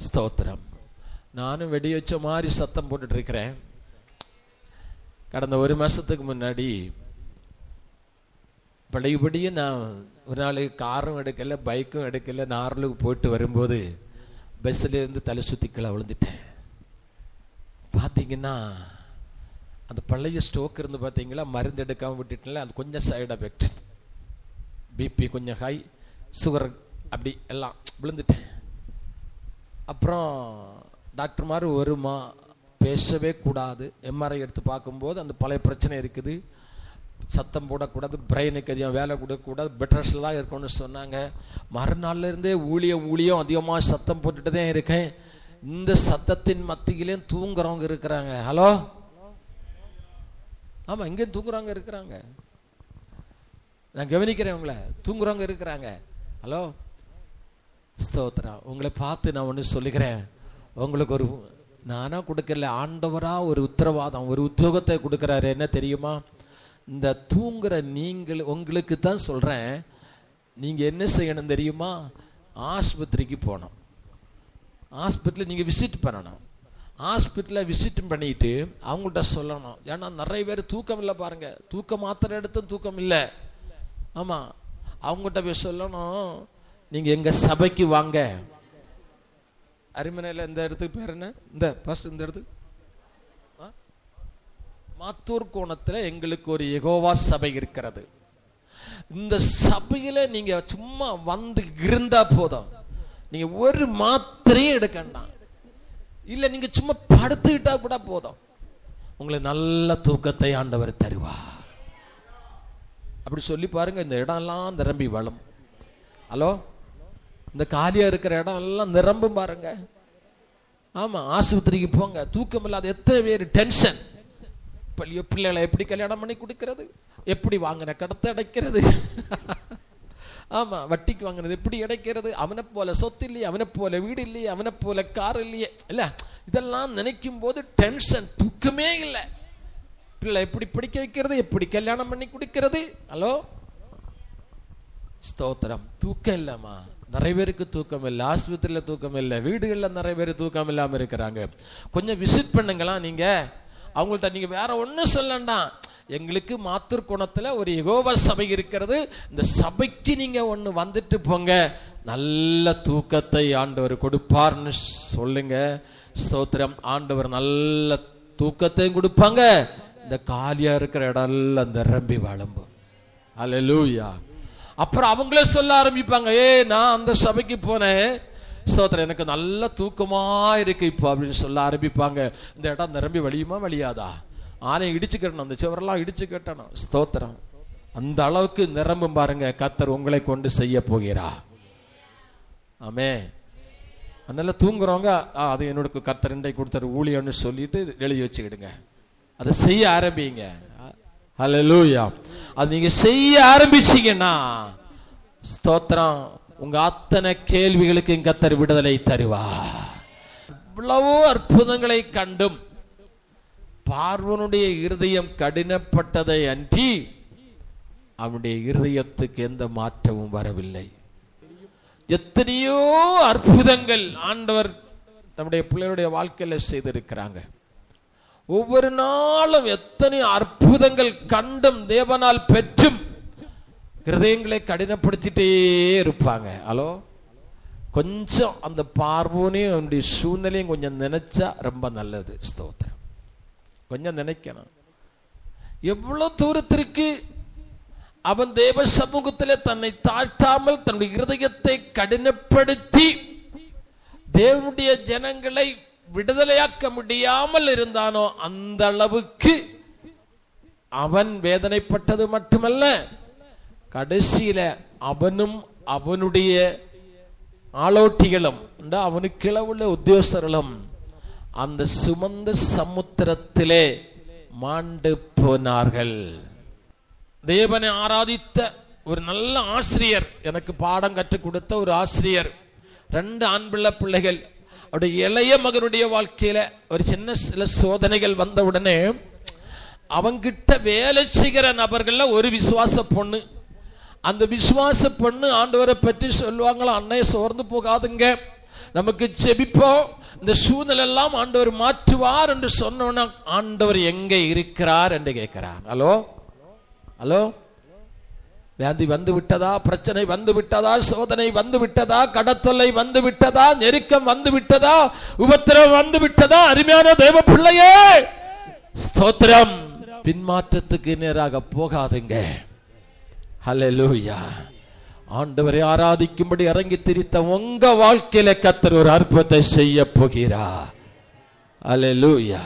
ஸ்தோத்திரம். நானும் வெடி வச்ச மாதிரி சத்தம் போட்டுட்டு இருக்கிறேன். கடந்த ஒரு மாசத்துக்கு முன்னாடி பழையபடியும் நான் ஒரு நாள் காரும் எடுக்கல, பைக்கும் எடுக்கல, நார்லுக்கு போயிட்டு வரும்போது பஸ்ல இருந்து தலை சுத்தி கீழே விழுந்துட்டேன். பார்த்தீங்கன்னா அந்த பழைய ஸ்ட்ரோக் இருந்து பார்த்தீங்களா, மருந்து எடுக்காம விட்டுட்டேன்ல, அது கொஞ்சம் சைடு எஃபெக்ட், பிபி கொஞ்சம் ஹை, சுகர் அப்படி எல்லாம் விழுந்துட்டேன். அப்புறம் டாக்டர் மாதிரி வருமா, பேசவே கூடாது, எம்ஆர்ஐ எடுத்து பார்க்கும்போது அந்த பழைய பிரச்சனை இருக்குது, சத்தம் போடக்கூடாது, பிரெயினுக்கு அதிகம் வேலை கொடுக்கக்கூடாது, பெட்ரஸ்லாம் இருக்கும்னு சொன்னாங்க. மறுநாள்ல இருந்தே ஊழியம் அதிகமாக சத்தம் போட்டுட்டு தான் இருக்கேன். இந்த சத்தத்தின் மத்தியிலேயும் தூங்குறவங்க இருக்கிறாங்க. ஹலோ, ஆமா, இங்கேயும் தூங்குறவங்க இருக்கிறாங்க. நான் கவனிக்கிறேன், உங்களை தூங்குறவங்க இருக்கிறாங்க. ஹலோ, ஸ்தோத்திரா. உங்களை பார்த்து நான் ஒன்று சொல்லுகிறேன், உங்களுக்கு ஒரு நானா கொடுக்கல, ஆண்டவரா ஒரு உத்தரவாதம், ஒரு உத்தியோகத்தை கொடுக்கிறாரு. என்ன தெரியுமா? இந்த தூங்குற நீங்கள், உங்களுக்கு தான் சொல்றேன், நீங்க என்ன செய்யணும் தெரியுமா? ஆஸ்பத்திரிக்கு போகணும். ஹாஸ்பிட்டலில் நீங்க விசிட் பண்ணணும். ஹாஸ்பிட்டலில் விசிட் பண்ணிட்டு அவங்கள்ட்ட சொல்லணும். ஏன்னா நிறைய பேர் தூக்கம் இல்லை பாருங்க, தூக்க மாத்திரை எடுத்தும் தூக்கம் இல்லை. ஆமா, அவங்ககிட்ட போய் சொல்லணும், நீங்க எங்க சபைக்கு வாங்க. அரிமனையில் இந்த இடத்துக்கு பேர் என்ன, இந்த ஃபர்ஸ்ட் இந்த இடத்துக்கு மாத்தூர் கோணத்துல எங்களுக்கு ஒரு யெகோவா சபை இருக்கிறது. இந்த சபையில நீங்க சும்மா வந்து இருந்தா போதும், நீங்க ஒரு மாத்திரையும் எடுக்கண்டாம், இல்ல நீங்க சும்மா படுத்துக்கிட்டா கூட போதும், உங்களுக்கு நல்ல தூக்கத்தை ஆண்டவர் தருவா. அப்படி சொல்லி பாருங்க, இந்த இடம் எல்லாம் நிரம்பி வளம். ஹலோ, இந்த காலியா இருக்கிற இடம் எல்லாம் நிரம்பும் பாருங்க. ஆமா, ஆஸ்பத்திரிக்கு போங்க, தூக்கம் இல்லாத எத்தனை பேர் டென்ஷன். பிள்ளைகளை எப்படி கல்யாணம் பண்ணி கொடுக்கிறது, எப்படி வாங்கின கடத்தை அடைக்கிறது, ஆமா, வட்டிக்கு வாங்கினது எப்படி அடைக்கிறது, அவனை போல சொத்து இல்லையே, அவனை போல வீடு இல்லையே, அவனை போல கார் இல்லையே, இல்ல இதெல்லாம் நினைக்கும் போது டென்ஷன், தூக்கமே இல்லை. பிள்ளை எப்படி படிக்க வைக்கிறது, எப்படி கல்யாணம் பண்ணி கொடுக்கிறது. ஹலோ, ஸ்தோத்திரம். தூக்கம் இல்லம்மா, நிறைய பேருக்கு தூக்கம் இல்லை, ஆஸ்பத்திரியில தூக்கம் இல்லை, வீடுகளில் நிறைய பேர் தூக்கம் இல்லாம இருக்கிறாங்க. கொஞ்சம் விசிட் பண்ணுங்களா நீங்க அவங்கள்ட்ட. நீங்க வேற ஒன்னும் சொல்லண்டாம், எங்களுக்கு மாத்தூர் கோணத்துல ஒரு யெகோவா சபை இருக்கிறது, இந்த சபைக்கு நீங்க ஒண்ணு வந்துட்டு போங்க, நல்ல தூக்கத்தை ஆண்டவர் கொடுப்பார்னு சொல்லுங்க. ஸ்தோத்திரம். ஆண்டவர் நல்ல தூக்கத்தையும் கொடுப்பாங்க, இந்த காலியா இருக்கிற இடம் எல்லாம் நிரம்பி வளம்பும். அல்லேலூயா. அப்புறம் அவங்களே சொல்ல ஆரம்பிப்பாங்க, நான் அந்த சபைக்கு போனேன், ஸ்தோத்திரம், எனக்கு நல்ல தூக்கமா இருக்கு இப்போ அப்படின்னு சொல்ல ஆரம்பிப்பாங்க. இந்த இடம் நிரம்பி வழியுமா வழியாதா? ஆனை இடிச்சு கட்டணும், அந்த சுவரெல்லாம் இடிச்சு கட்டணும். ஸ்தோத்திரம். அந்த அளவுக்கு நிரம்பும் பாருங்க. கர்த்தர் உங்களை கொண்டு செய்ய போகிறா. ஆமே. அதனால தூங்குறவங்க, அது என்னோட கர்த்தர் இன்றைக்கு கொடுத்தாரு ஊழியம்னு சொல்லிட்டு எழுதி வச்சுக்கிடுங்க, அதை செய்ய ஆரம்பிங்க. ஹல்லேலூயா. அது நீங்க செய்ய ஆரம்பிச்சீங்கன்னா ஸ்தோத்திரம், உங்க அத்தனை கேள்விகளுக்கு கர்த்தர் விடுதலை தருவா. இவ்வளவோ அற்புதங்களை கண்டும் பார்வோனுடைய இருதயம் கடினப்பட்டதை அன்றி அவனுடைய இருதயத்துக்கு எந்த மாற்றமும் வரவில்லை. எத்தனையோ அற்புதங்கள் ஆண்டவர் நம்முடைய பிள்ளைகளுடைய வாழ்க்கையில செய்திருக்கிறாங்க. ஒவ்வொரு நாளும் எத்தனை அற்புதங்கள் கண்டும் தேவனால் பெற்றும் ஹிருதயங்களை கடினப்படுத்திட்டே இருப்பாங்க. ஹலோ, கொஞ்சம் அந்த பார்வோனையும் அவனுடைய சூழ்நிலையும் கொஞ்சம் நினைச்சா ரொம்ப நல்லது. ஸ்தோத்திரம். கொஞ்சம் நினைக்கணும். எவ்வளவு தூரத்திற்கு அவன் தேவ சமூகத்தில் தன்னை தாழ்த்தாமல் தன்னுடைய இருதயத்தை கடினப்படுத்தி தேவனுடைய ஜனங்களை விடுதலையாக்க முடியாமல் இருந்தானோ, அந்த அளவுக்கு அவன் வேதனைப்பட்டது மட்டுமல்ல, கடைசியில அவனும் அவனுடைய ஆளோட்டிகளும் அவனுக்கு கிளவுள்ள உத்தியோகஸ்தர்களும் அந்த சுமந்த சமுத்திரத்திலே மாண்டு போனார்கள். தேவனை ஆராதித்த ஒரு நல்ல ஆசிரியர், எனக்கு பாடம் கற்றுக் கொடுத்த ஒரு ஆசிரியர், 2 ஆண் பிள்ளைகள், அவருடைய இளைய மகனுடைய வாழ்க்கையில ஒரு சில சோதனைகள் வந்தவுடனே அவங்கிட்ட வேலை செய்கிற நபர்கள்ல ஒரு விசுவாச பொண்ணு, அந்த விசுவாச பொண்ணு ஆண்டவரை பற்றி சொல்லுவாங்களா, அன்னைய சோர்ந்து போகாதுங்க, நமக்கு ஜெபிப்போம், இந்த சூழ்நிலை எல்லாம் ஆண்டவர் மாற்றுவார் என்று சொன்னோன்னா ஆண்டவர் எங்க இருக்கிறார் என்று கேட்கிறார். ஹலோ ஹலோ, வியாதி வந்து விட்டதா, பிரச்சனை வந்து விட்டதா, சோதனை வந்து விட்டதா, கடத்தொல்லை வந்து விட்டதா, நெருக்கம் வந்து விட்டதா, உபத்திரவம் வந்து விட்டதா? அருமையான தேவ பிள்ளையே, ஸ்தோத்திரம். பின்மாற்றத்துக்கு நேராக போகாதுங்க. ஹல்லேலூயா. ஆண்டவரை ஆராதிக்கும்படி இறங்கி திரித்த உங்க வாழ்க்கையில கர்த்தர் ஒரு அற்புதத்தை செய்ய போகிறார். ஹல்லேலூயா.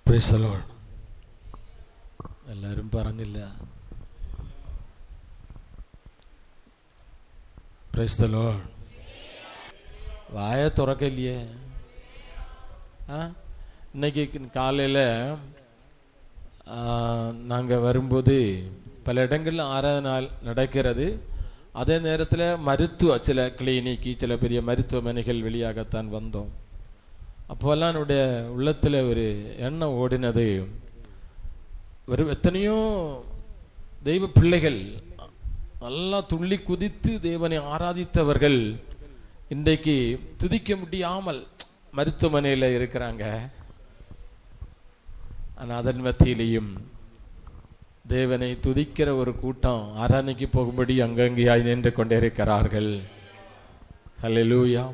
Praise the Lord. എല്ലാരും പറഞ്ഞില്ല. Praise the Lord. வாய துறக்கலையே. இன்னைக்கு காலையில் நாங்கள் வரும்போது பல இடங்களில் ஆராதனை நடக்கிறது. அதே நேரத்தில் மருத்துவ சில கிளினிக்கு சில பெரிய மருத்துவமனைகள் வெளியாகத்தான் வந்தோம். அப்போல்லாம் என்னுடைய உள்ளத்தில் ஒரு எண்ணம் ஓடினது, ஒரு எத்தனையோ தெய்வ பிள்ளைகள் நல்லா துள்ளி குதித்து தேவனை ஆராதித்தவர்கள் இன்றைக்கு துதிக்க முடியாமல் மருத்துவமனையில் இருக்கிறாங்க. ஆனால் அதன் மத்தியிலையும் தேவனை துதிக்கிற ஒரு கூட்டம் ஆராதனைக்கு போகும்படி அங்கங்கேயாய் நின்று கொண்டே இருக்கிறார்கள். ஹல்லேலூயா.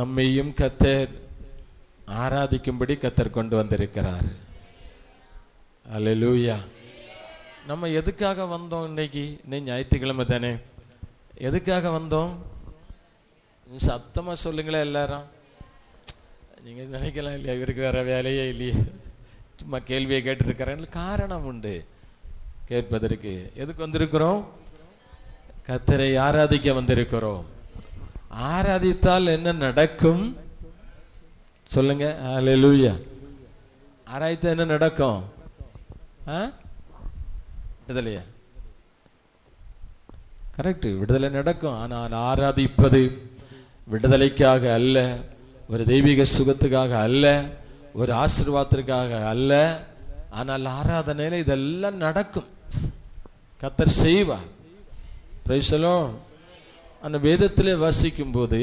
நம்மையும் கர்த்தர் ஆராதிக்கும்படி கர்த்தர் கொண்டு வந்திருக்கிறார். ஹல்லேலூயா. நம்ம எதுக்காக வந்தோம்? இன்னைக்கு ஞாயிற்றுக்கிழமை தானே. எதுக்காக வந்தோம்? சத்தமா சொல்லுங்களேன் எல்லாரும். நீங்க நினைக்கலாம் இல்லையா, இவருக்கு வேற வேலையே இல்லையே, சும்மா கேள்வியை கேட்டிருக்கிறேன். காரணம் உண்டு கேட்பதற்கு. எதுக்கு வந்திருக்கிறோம்? கர்த்தரை ஆராதிக்க வந்திருக்கிறோம். ஆராதித்தால் என்ன நடக்கும் சொல்லுங்க. ஹல்லேலூயா. ஆராய்த்தா என்ன நடக்கும்? விடுதலையா? கரெக்ட், விடுதலை நடக்கும். ஆனால் ஆராதிப்பது விடுதலைக்காக அல்ல, ஒரு தெய்வீக சுகத்துக்காக அல்ல, ஒரு ஆசீர்வாதத்திற்காக அல்ல. ஆனால் ஆராதனையில இதெல்லாம் நடக்கும், கர்த்தர் செய்வார். Price the Lord. அந்த வேதத்திலே வாசிக்கும் போது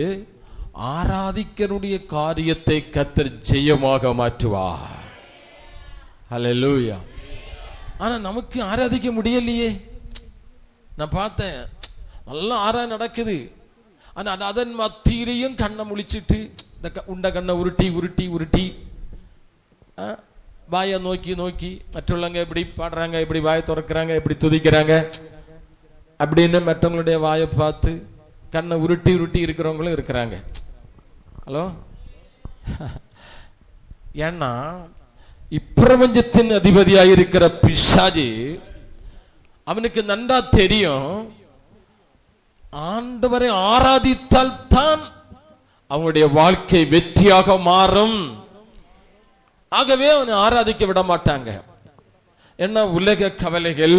ஆராதிக்கனுடைய காரியத்தை கர்த்தர் ஜெயமாக மாற்றுவார். ஹல்லேலூயா. ஆனா நமக்கு ஆராதிக்க முடியலையே. நான் பார்த்தேன், நல்லா ஆராதனை நடக்குது. ஆனா அதன் மத்தியிலையும் கண்ணை முழிச்சிட்டு உண்ட கண்ணை உருட்டி உருட்டி உருட்டி வாயை நோக்கி நோக்கி மற்றவங்க எப்படி பாடுறாங்க, எப்படி வாயை திறக்கிறாங்க, எப்படி துதிக்கிறாங்க அப்படின்னு மற்றவங்களுடைய வாயை பார்த்து கண்ணை உருட்டி உருட்டி இருக்கிறவங்களும் இருக்கிறாங்க. ஹலோ. ஏன்னா இப்பிரபஞ்சத்தின் அதிபதியாக இருக்கிற பிசாசு அவனுக்கு நன்றா தெரியும், ஆண்டவரை ஆராதித்தால் தான் அவனுடைய வாழ்க்கை வெற்றியாக மாறும். ஆகவே அவனை ஆராதிக்க விட மாட்டாங்க. என்ன உலக கவலைகள்,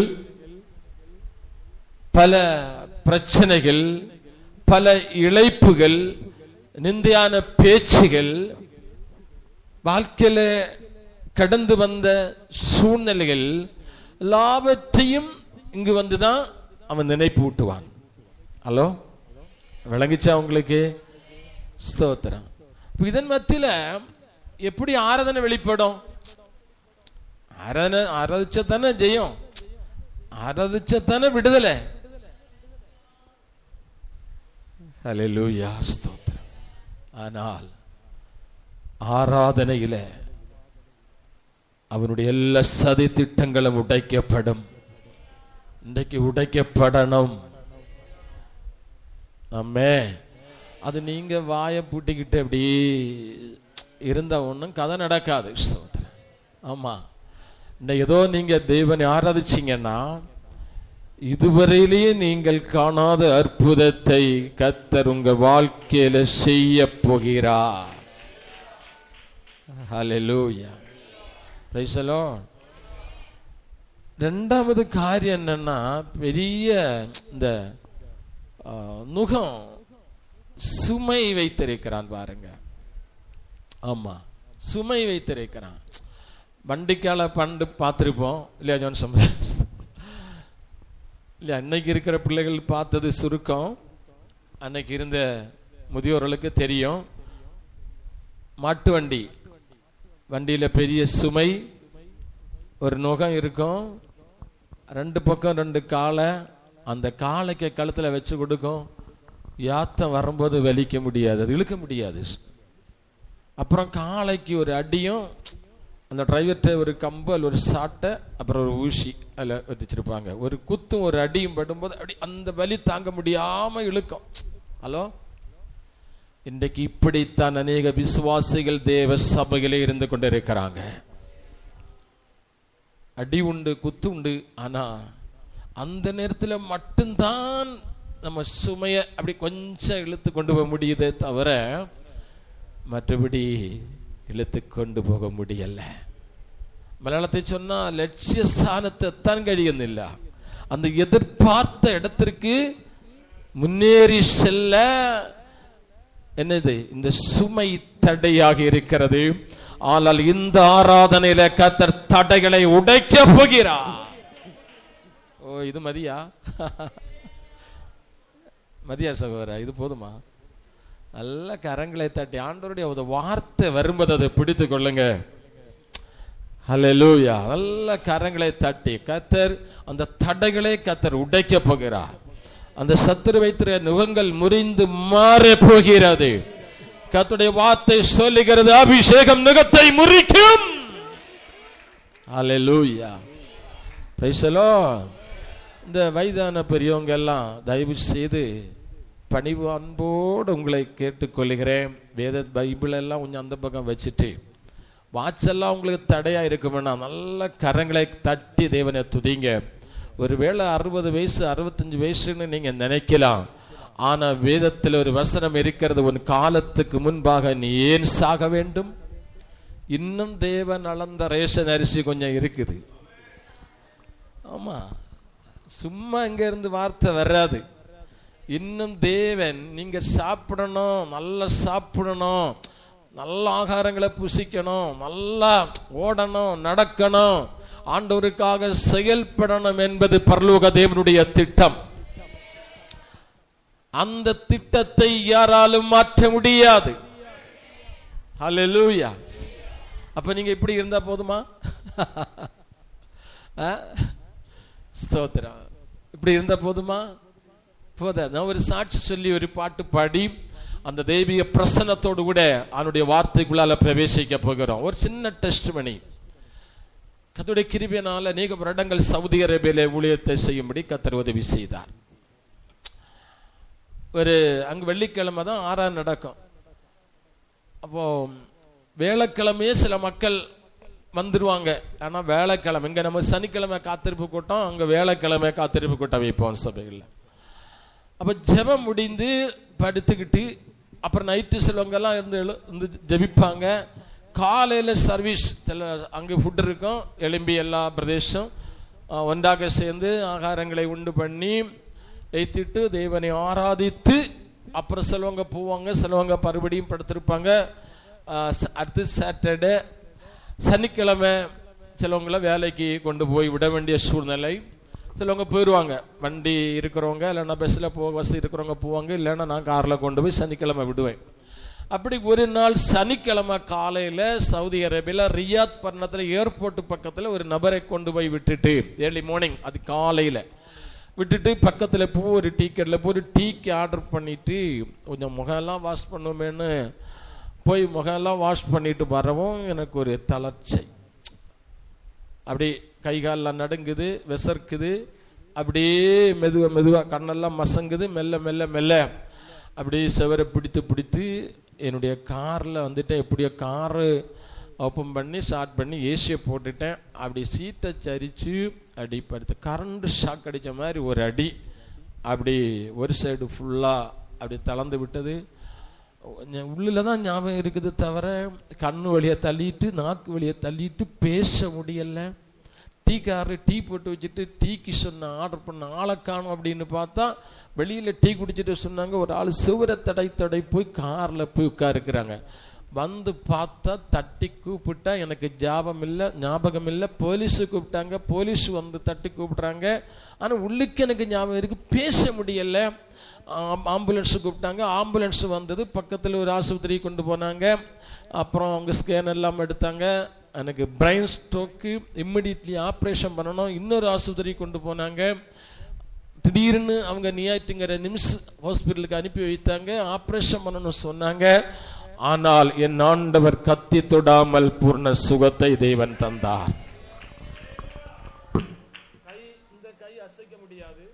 பல பிரச்சனைகள், பல இழைப்புகள், நிந்தையான பேச்சுகள், வாழ்க்கையில கடந்து வந்த சூழ்நிலைகள் எல்லாவற்றையும் இங்கு வந்துதான் அவன் நினைப்பு ஊட்டுவான். ஹலோ, விளங்கிச்சா உங்களுக்கு? ஸ்தோத்திரம். இதன் மத்தியில எப்படி ஆராதனை வெளிப்படும்? ஆராதிச்சதானே ஜெயம், ஆராதிச்சதானே விடுதலை. ஹல்லேலூயா, ஸ்தோத்திரம். ஆனால் ஆராதனையில அவனுடைய எல்லா சதி திட்டங்களும் உடைக்கப்படும். இன்றைக்கு உடைக்கப்படணும். ஆமே. அது நீங்க வாயை பூட்டிக்கிட்டு அப்படி இருந்த ஒன்றும் கதை நடக்காது. ஆமா, ஏதோ நீங்க தேவனை ஆராதிச்சீங்கன்னா இதுவரையிலேயே நீங்கள் காணாத அற்புதத்தை கர்த்தர் உங்க வாழ்க்கையில செய்ய போகிறார். ஹல்லேலூயா. Praise the Lord. ரெண்டாவது காரியம் என்னன்னா, பெரிய இந்த நுகம் சுமை வைத்திருக்கிறான் பாருங்க. ஆமா, சுமை வைத்திருக்கிறான். வண்டிக்கால பண்டு பார்த்துருப்போம் இல்லையா ஜோன் சம்பா? இல்லை, அன்னைக்கு இருக்கிற பிள்ளைகள் பார்த்தது சுருக்கம், அன்னைக்கு இருந்த முதியோர்களுக்கு தெரியும். மாட்டு வண்டி, வண்டியில பெரிய சுமை, ஒரு நுகம் இருக்கும், 2 பக்கம் 2 காலை, அந்த காலைக்கு கழுத்துல வச்சு கொடுக்கும். யாத்தம் வரும்போது வலிக்க முடியாது, அது இழுக்க முடியாது. அப்புறம் காலைக்கு ஒரு அடியும், அந்த டிரைவர்கிட்ட ஒரு கம்பல், ஒரு சாட்டை, அப்புறம் ஒரு ஊசி அதில் வச்சிருப்பாங்க. ஒரு குத்தும் ஒரு அடியும் படும்போது அப்படி அந்த வலி தாங்க முடியாம இழுக்கும். ஹலோ, இன்றைக்கு இப்படித்தான் அநேக விசுவாசிகள் தேவ சபையிலே இருந்து கொண்டிருக்கிறாங்க. அடி உண்டு, குத்து உண்டு, ஆனா அந்த நேரத்தில் மட்டும்தான் நம்ம சுமைய அப்படி கொஞ்சம் இழுத்து கொண்டு போக முடியுதே தவிர மற்றபடி இழுத்து கொண்டு போக முடியல. മലയാളത്തിൽ சொன்னா ലക്ഷ്യസ്ഥാനത്ത് എത്താൻ കഴിയുന്നില്ല. அந்த எதிர்பார்த்த இடத்திற்கு முன்னேறி செல்ல என்னது இந்த சுமை தடையாக இருக்கிறது. ஆனால் இந்த ஆராதனையில கர்த்தர் தடைகளை உடைக்க போகிறார். ஓ, இது மதியா மதியா சகோதரா, இது போதுமா? நல்ல கரங்களை தட்டி ஆண்டவருடைய வார்த்தை வரும்போது அதை பிடித்து கொள்ளுங்க. ஹல்லேலூயா. நல்ல கரங்களை தட்டி கர்த்தர் அந்த தடைகளை கர்த்தர் உடைக்க போகிறார். அந்த சத்துரு வைத்திருக்கிற நுகங்கள் முறிந்து மாற போகிறது. கர்த்தருடைய வார்த்தை சொல்லுகிறது, அபிஷேகம் நுகத்தை முறிக்கும். ஹல்லேலூயா. Praise the Lord. இந்த வயதான பெரியவங்க எல்லாம் தயவு செய்து பணிவு அன்போடு உங்களை கேட்டுக்கொள்கிறேன். வேத பைபிள் எல்லாம் கொஞ்சம் அந்த பக்கம் வச்சுட்டு, வாட்செல்லாம் உங்களுக்கு தடையா இருக்குமென்னா நல்ல கரங்களை தட்டி தேவனை துதிங்க. ஒருவேளை 60 வயசு 65 வயசுன்னு நீங்க நினைக்கலாம். ஆனா வேதத்தில் ஒரு வசனம் இருக்கிறது, உன் காலத்துக்கு முன்பாக நீ ஏன் சாக வேண்டும்? இன்னும் தேவன் அளந்த ரேஷன் அரிசி கொஞ்சம் இருக்குது. ஆமா, சும்மா இங்க இருந்து வார்த்தை வராது. இன்னும் தேவன் நீங்க சாப்பிடணும், நல்லா சாப்பிடணும், நல்ல ஆகாரங்களை புசிக்கணும், நல்லா ஓடணும், நடக்கணும், ஆண்டவருக்காக செயல்படணும் என்பது பரலோக தேவனுடைய திட்டம். அந்த திட்டத்தை யாராலும் மாற்ற முடியாது. ஹல்லேலூயா. அப்ப நீங்க இப்படி இருந்தா போதுமா? ஸ்தோத்திரம். இப்படி இருந்தா போதுமா? நான் ஒரு சாட்சி சொல்லி ஒரு பாட்டு பாடி அந்த தெய்வீக பிரசன்னத்தோடு கூட அவனுடைய வார்த்தைக்குள்ளால பிரவேசிக்க போகிறோம். ஒரு சின்ன டெஸ்ட் மணி. கர்த்தருடைய கிருபையினால அநேக வருடங்கள் சவுதி அரேபியாவிலே ஊழியத்தை செய்யும்படி கர்த்தர் உதவி செய்தார். ஒரு அங்கு வெள்ளிக்கிழமை தான் ஆராதனை நடக்கும். அப்போ வேலைக்கிழமையே சில மக்கள் வந்துருவாங்க. ஆனா வேலைக்கிழமை இங்க நம்ம சனிக்கிழமை காத்திருப்பு கூட்டம், அங்க வேலைக்கிழமை காத்திருப்பு கூட்டம் வைப்போம் சபையில். அப்ப ஜெபம் முடிந்து படுத்துக்கிட்டு அப்புறம் நைட்டு சிலவங்க எல்லாம் இருந்து ஜெபிப்பாங்க. காலையில சர்வீஸ், அங்கே ஃபுட் இருக்கும், எலும்பி எல்லா பிரதேசம் ஒன்றாக சேர்ந்து ஆகாரங்களை உண்டு பண்ணி வைத்துட்டு தேவனை ஆராதித்து அப்புறம் சிலவங்க போவாங்க, சிலவங்க மறுபடியும் படுத்திருப்பாங்க. அடுத்து சாட்டர்டே சனிக்கிழமை சிலவங்கள வேலைக்கு கொண்டு போய் விட வேண்டிய சூழ்நிலை. சிலவங்க போயிடுவாங்க, வண்டி இருக்கிறவங்க, இல்லைன்னா பஸ்ஸில் வசதி இருக்கிறவங்க போவாங்க, இல்லைன்னா நான் காரில் கொண்டு போய் சனிக்கிழமை விடுவேன். அப்படி ஒரு நாள் சனிக்கிழமை காலையில் சவுதி அரேபியாவில் ரியாத் பட்டணத்தில் ஏர்போர்ட் பக்கத்தில் ஒரு நபரை கொண்டு போய் விட்டுட்டு, ஏர்லி மார்னிங், அது காலையில் விட்டுட்டு பக்கத்தில் போய் ஒரு டீ கடையில் போய் ஒரு டீக்கு ஆர்டர் பண்ணிட்டு கொஞ்சம் முகம்லாம் வாஷ் பண்ணுவேன்னு போய் முகம்லாம் வாஷ் பண்ணிட்டு வரவும் எனக்கு ஒரு தளர்ச்சி. அப்படி கை காலெல்லாம் நடுங்குது, விசர்க்குது, அப்படியே மெதுவாக கண்ணெல்லாம் மசங்குது. மெல்ல மெல்ல மெல்ல அப்படியே செவரை பிடித்து என்னுடைய காரில் வந்துட்டு எப்படியோ காரு ஓப்பன் பண்ணி ஸ்டார்ட் பண்ணி ஏசியை போட்டுட்டேன். அப்படி சீட்டை சரிச்சு அடி படுத்து கரண்ட் ஷாக் அடித்த மாதிரி ஒரு அடி, அப்படி ஒரு சைடு ஃபுல்லாக அப்படி தளர்ந்து விட்டது. உள்ளில் தான் ஞாபகம் இருக்குது தவிர கண்ணு வழியை தள்ளிட்டு நாக்கு வழியை தள்ளிட்டு பேச முடியலை. டீக்காரரு டீ போட்டு வச்சுட்டு டீக்கு சொன்ன ஆர்டர் பண்ண ஆளை காணும் அப்படின்னு பார்த்தா வெளியில் டீ குடிச்சிட்டு சொன்னாங்க, ஒரு ஆள் சுவரை தடை போய் காரில் போய் உட்காருக்குறாங்க. வந்து பார்த்தா தட்டி கூப்பிட்டா எனக்கு ஞாபகம் இல்லை. போலீஸு கூப்பிட்டாங்க, போலீஸ் வந்து தட்டி கூப்பிட்றாங்க. ஆனால் உள்ளுக்கு எனக்கு ஞாபகம் இருக்கு, பேச முடியல. ஆம்புலன்ஸு கூப்பிட்டாங்க, ஆம்புலன்ஸ் வந்தது, பக்கத்தில் ஒரு ஆஸ்பத்திரி கொண்டு போனாங்க. அப்புறம் அவங்க ஸ்கேன் எல்லாம் எடுத்தாங்க. எனக்கு பிரெயின் ஸ்ட்ரோக்கு, இம்மிடியட்லி ஆப்ரேஷன் பண்ணணும். இன்னொரு ஆஸ்பத்திரி கொண்டு போனாங்க. திடீர்னு அவங்க நியாயத்துங்கிற நிம்ஸ் ஹாஸ்பிட்டலுக்கு அனுப்பி வைத்தாங்க. ஆப்ரேஷன் பண்ணணும் சொன்னாங்க. ஆனால் என் ஆண்டவர் கத்தி தொடாமல் பூர்ண சுகத்தை தேவன் தந்தார். இந்த கை அசைக்க முடியாது,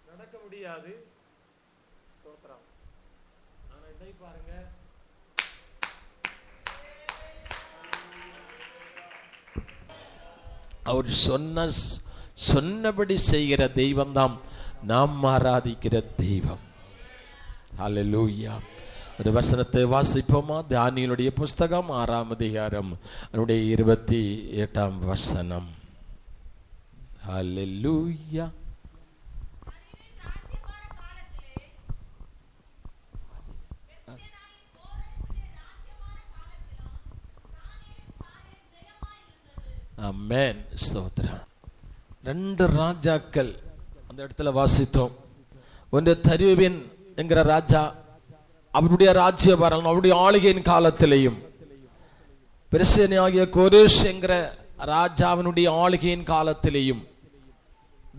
நடக்க முடியாது. ஆனா இதை பாருங்க, அவர் சொன்னபடி செய்கிற தெய்வம் தான் நாம் ஆராதிக்கிற தெய்வம். ஹல்லேலூயா. ஒரு வசனத்தை வாசிப்போமா? தானியேலுடைய புஸ்தகம் 6ஆம் அதிகாரம் 28ஆம் வசனம். ஹல்லேலூயா. ஆமென். ஸ்தோத்திரம். 2 ராஜாக்கள் அந்த இடத்துல வாசித்தோம். ஒன்று தரியுவின் என்கிற ராஜா, அவருடைய ராஜ்யபாரம், அவருடைய ஆளுகையின் காலத்திலேயும், பெர்சியனாகிய கோரேஷ் என்கிற ராஜாவினுடைய ஆளுகையின் காலத்திலேயும்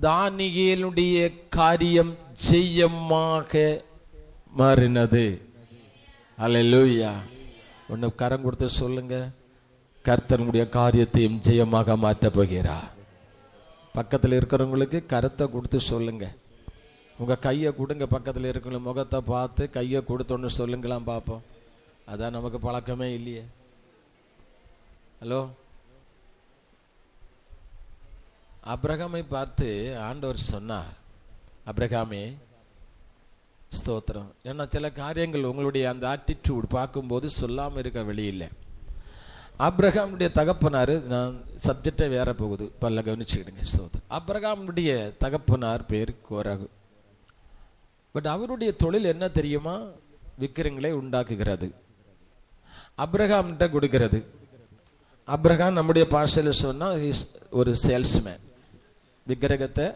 தானியேலுடைய காரியம் ஜெயமாக மாறினது. அல்லேலூயா. ஒன்று கரம் கொடுத்து சொல்லுங்க, கர்த்தனுடைய காரியத்தையும் ஜெயமாக மாற்றப் போகிறார். பக்கத்தில் இருக்கிறவங்களுக்கு கருத்தை கொடுத்து சொல்லுங்க. உங்க கையை கொடுங்க, பக்கத்தில் இருக்கிற முகத்தை பார்த்து கையை கொடுத்தோன்னு சொல்லுங்களாம் பார்ப்போம். அதான் நமக்கு பழக்கமே இல்லையே. ஹலோ, அப்ரகாமை பார்த்து ஆண்டவர் சொன்னார், அப்ரகாமே ஸ்தோத்திரம். ஏன்னா சில காரியங்கள் உங்களுடைய அந்த ஆட்டிடியூட் பார்க்கும்போது சொல்லாமல் இருக்க வெளியில்லை. அப்ரகாமுடைய தகப்பனார், நான் சப்ஜெக்டே வேற போகுது, பல்ல கவனிச்சுக்கிடுங்க. ஸ்தோத்திரம். அப்ரகாமுடைய தகப்பனார் பேர் கோரகு. பட் அவருடைய தொழில் என்ன தெரியுமா? விக்கிரங்களை உண்டாக்குகிறது, அப்ரகாம் கொடுக்கிறது. அப்ரகாம் நம்முடைய பாஷையில் சொன்னா ஒரு சேல்ஸ்மேன். விக்கிரகத்தை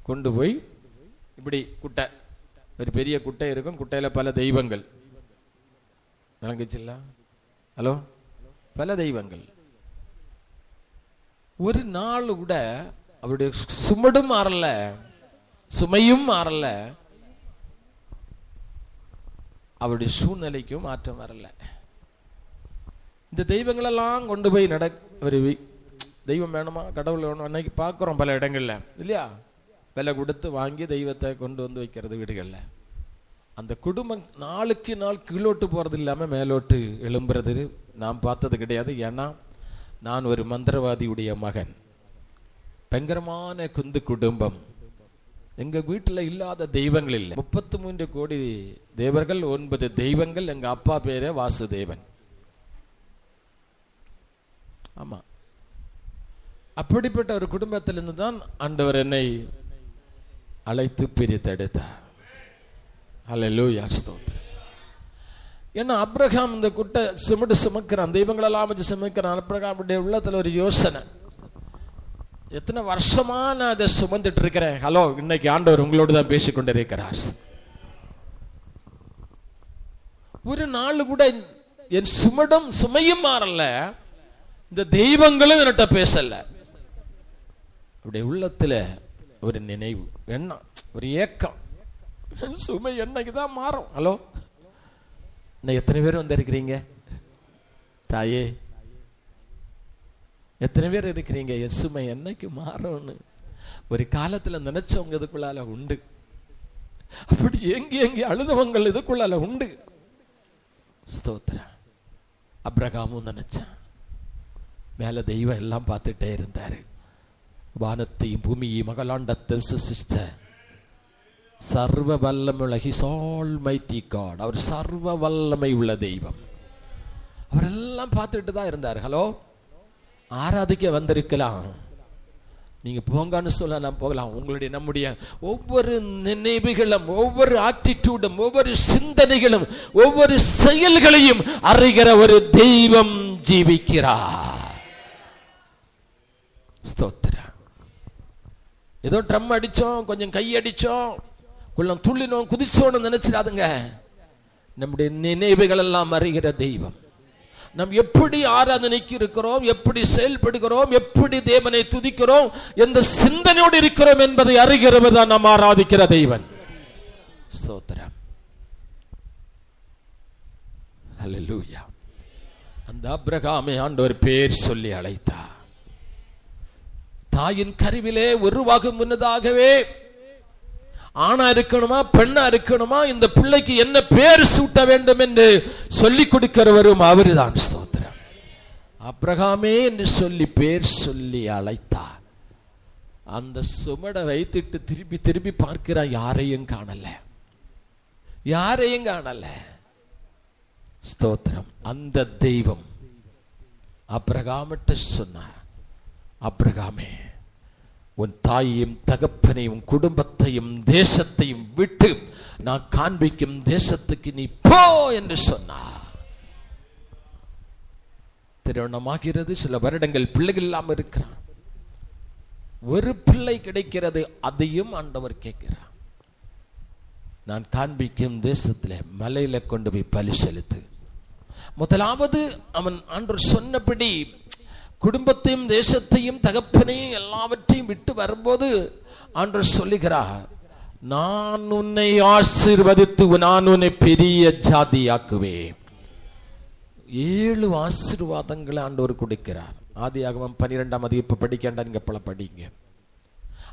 கொண்டு போய் இப்படி குட்டை, ஒரு பெரிய குட்டை இருக்கும், குட்டையில பல தெய்வங்கள் விளங்குச்சுல்ல? ஹலோ, பல தெய்வங்கள். ஒரு நாள் கூட அவருடைய சுமடும் மாறல, சுமையும் மாறல, அவருடைய சூழ்நிலைக்கும் மாற்றம் வரல. இந்த தெய்வங்களெல்லாம் கொண்டு போய் தெய்வம் வேணுமா, கடவுள் வேணும், அன்னைக்கு பார்க்குறோம் பல இடங்கள்ல இல்லையா? விலை கொடுத்து வாங்கி தெய்வத்தை கொண்டு வந்து வைக்கிறது வீடுகள்ல. அந்த குடும்பம் நாளுக்கு நாள் கீழோட்டு போறது இல்லாம மேலோட்டு எழும்புறது நாம் பார்த்தது கிடையாது. ஏன்னா நான் ஒரு மந்திரவாதியுடைய மகன். பயங்கரமான குந்து குடும்பம். எங்க வீட்டுல இல்லாத தெய்வங்கள் இல்லை. 33 கோடி தேவர்கள், 9 தெய்வங்கள். எங்க அப்பா பேரே வாசுதேவன். ஆமா, அப்படிப்பட்ட ஒரு குடும்பத்திலிருந்து தான் ஆண்டவர் என்னை அழைத்து பிரித்தெடுத்தார். அல்லேலூயா, ஸ்தோத்திரம். ஏன்னா அப்ரகாம் இந்த குட்டை சுமடு சுமக்கிறான், தெய்வங்களெல்லாம் வச்சு சுமக்கிறான். அப்ரகாமுடைய உள்ளத்துல ஒரு யோசனை, எத்தனை வருஷமா நான் அதை சுமந்துட்டு இருக்கிறேன். ஹலோ, இன்னைக்கு ஆண்டவர் உங்களோடு தான் பேசிக்கொண்டு இருக்கிறார். ஒரு நாள் கூட என் சுமையும் மாறல, இந்த தெய்வங்களும் என்கிட்ட பேசல. அப்படியே உள்ளத்துல ஒரு நினைவு, எண்ணம், ஒரு ஏக்கம், சுமை என்னைக்குதான் மாறும். ஹலோ, எத்தனை பேர் வந்திருக்கிறீங்க தாயே? எத்தனை பேர் இருக்கிறீங்க என் சுமை என்னைக்கு மாறும்னு ஒரு காலத்துல நினைச்சவங்க இதுக்குள்ளால உண்டு. அப்படி எங்கி அழுதவங்கள் இதுக்குள்ளால உண்டு. ஸ்தோத்திரம். அப்ரகாமும் நினைச்சான். மேல தெய்வம் எல்லாம் பார்த்துட்டே இருந்தாரு. வானத்தையும் பூமியையும் மகளாண்டத்தையும் சிருஷ்டித்த சர்வ வல்லமை, ஹிஸ் ஆல்மைட்டி காட். அவர் சர்வ வல்லமை உள்ள தெய்வம். அவரெல்லாம் பார்த்துட்டு தான் இருந்தார். ஹலோ, ஆராதிக்க வந்திருக்கலாம், நீங்க போங்கன்னு சொல்ல நான் போகலாம். உங்களுடைய நம்முடைய ஒவ்வொரு நினைவுகளும், ஒவ்வொரு ஆட்டிடியூடும், ஒவ்வொரு சிந்தனைகளும், ஒவ்வொரு செயல்களையும் அறிகிற ஒரு தெய்வம் ஜீவிக்கிறார். ஸ்தோத்திரம். ஏதோ ட்ரம் அடிச்சோம், கொஞ்சம் கை அடிச்சோம், கொஞ்சம் துள்ளினோம், குதிச்சோன்னு நினைச்சிடாதுங்க. நம்முடைய நினைவுகள் எல்லாம் அறிகிற தெய்வம். நாம் எப்படி ஆராதனைக்கு இருக்கிறோம், எப்படி செயல்படுகிறோம், எப்படி தேவனை துதிக்கிறோம், எந்த சிந்தனையோடு இருக்கிறோம் என்பதை அறிகிறவர் தான் நாம் ஆராதிக்கிற தெய்வன். ஸ்தோத்திரம். ஹல்லேலூயா. அந்த ஆபிரகாமை ஆண்டவர் பேர் சொல்லி அழைத்தார். தாயின் கருவிலே உருவாகும் முன்னதாகவே ஆணா இருக்கணுமா பெண்ணா இருக்கணுமா, இந்த பிள்ளைக்கு என்ன பேர் சூட்ட வேண்டும் என்று சொல்லிக் கொடுக்கிறவரும் அவர்தான். ஸ்தோத்திரம். ஆபிரகாமே என்று சொல்லி பேர் சொல்லி அழைத்தார். அந்த சுமடை வைத்துட்டு திருப்பி திருப்பி பார்க்கிறார், யாரையும் காணல, யாரையும் காணல. ஸ்தோத்திரம். அந்த தெய்வம் ஆபிரகாமிட்ட சொன்னார், ஆபிரகாமே, உன் தாயையும் தகப்பனையும் குடும்பத்தையும் தேசத்தையும் விட்டு நான் காண்பிக்கும் தேசத்துக்கு நீ போ என்று சொன்னார். திருமணமாகிறது, சில வருடங்கள் பிள்ளைகள் இல்லாமல் இருக்கிறான். ஒரு பிள்ளை கிடைக்கிறது, அதையும் ஆண்டவர் கேட்கிறார். நான் காண்பிக்கும் தேசத்துல மலையில கொண்டு போய் பலி செலுத்து. முதலாவது அவன் ஆண்டவர் சொன்னபடி குடும்பத்தையும் தேசத்தையும் தகப்பனையும் எல்லாவற்றையும் விட்டு வரும்போது ஆண்டவர் சொல்லுகிறார், நான் உன்னை ஆசீர்வதித்து நான் உன்னை பெரிய ஜாதியாக்குவேன். 7 ஆசீர்வாதங்களை ஆண்டவர் கொடுக்கிறார். ஆதியாகமம் 12 இப்ப படிக்கண்டா, நீங்க பல படிங்க.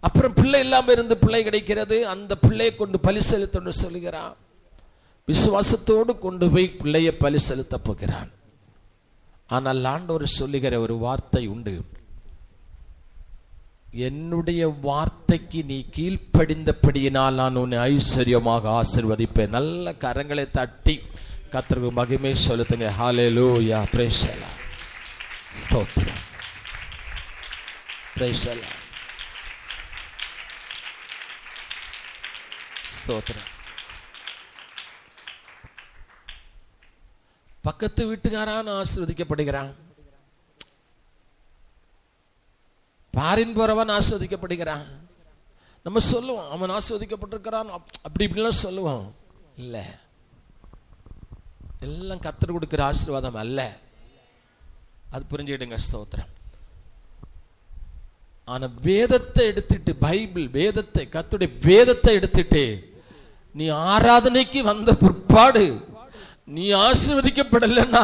அப்புறம் பிள்ளை இல்லாம இருந்து பிள்ளை கிடைக்கிறது, அந்த பிள்ளையை கொண்டு பலி செலுத்த சொல்லுகிறான். விசுவாசத்தோடு கொண்டு போய் பிள்ளையை பலி செலுத்த போகிறான். ஆனால் ஆண்டவர் சொல்லுகிற ஒரு வார்த்தை உண்டு, என்னுடைய வார்த்தைக்கு நீ கீழ்ப்படிந்தபடியினால் நான் உன்னை ஐஸ்வர்யமாக ஆசீர்வதிப்பேன். நல்ல கரங்களை தட்டி கர்த்தருக்கு மகிமை செலுத்துங்க. ஹல்லேலூயா. Praise the Lord. ஸ்தோத்திரம். Praise the Lord. ஸ்தோத்திரம். பக்கத்து வீட்டுக்காரான் ஆசீர்வதிக்கப்படுகிறான், பாரின் போறவன் ஆசீர்வதிக்கப்படுகிறான். நம்ம சொல்லுவோம் அவன் ஆசீர்வதிக்கப்பட்டிருக்கிறான் அப்படி இப்படிலாம் சொல்லுவோம். இல்ல, எல்லாம் கர்த்தர் கொடுக்கிற ஆசீர்வாதம் அல்ல, அது புரிஞ்சுக்கிடுங்க. ஸ்தோத்திரம். ஆனா வேதத்தை எடுத்துட்டு, பைபிள் வேதத்தை, கர்த்தருடைய வேதத்தை எடுத்துட்டு நீ ஆராதனைக்கு வந்த பிற்பாடு நீ ஆசீர்வதிக்கப்படலைன்னா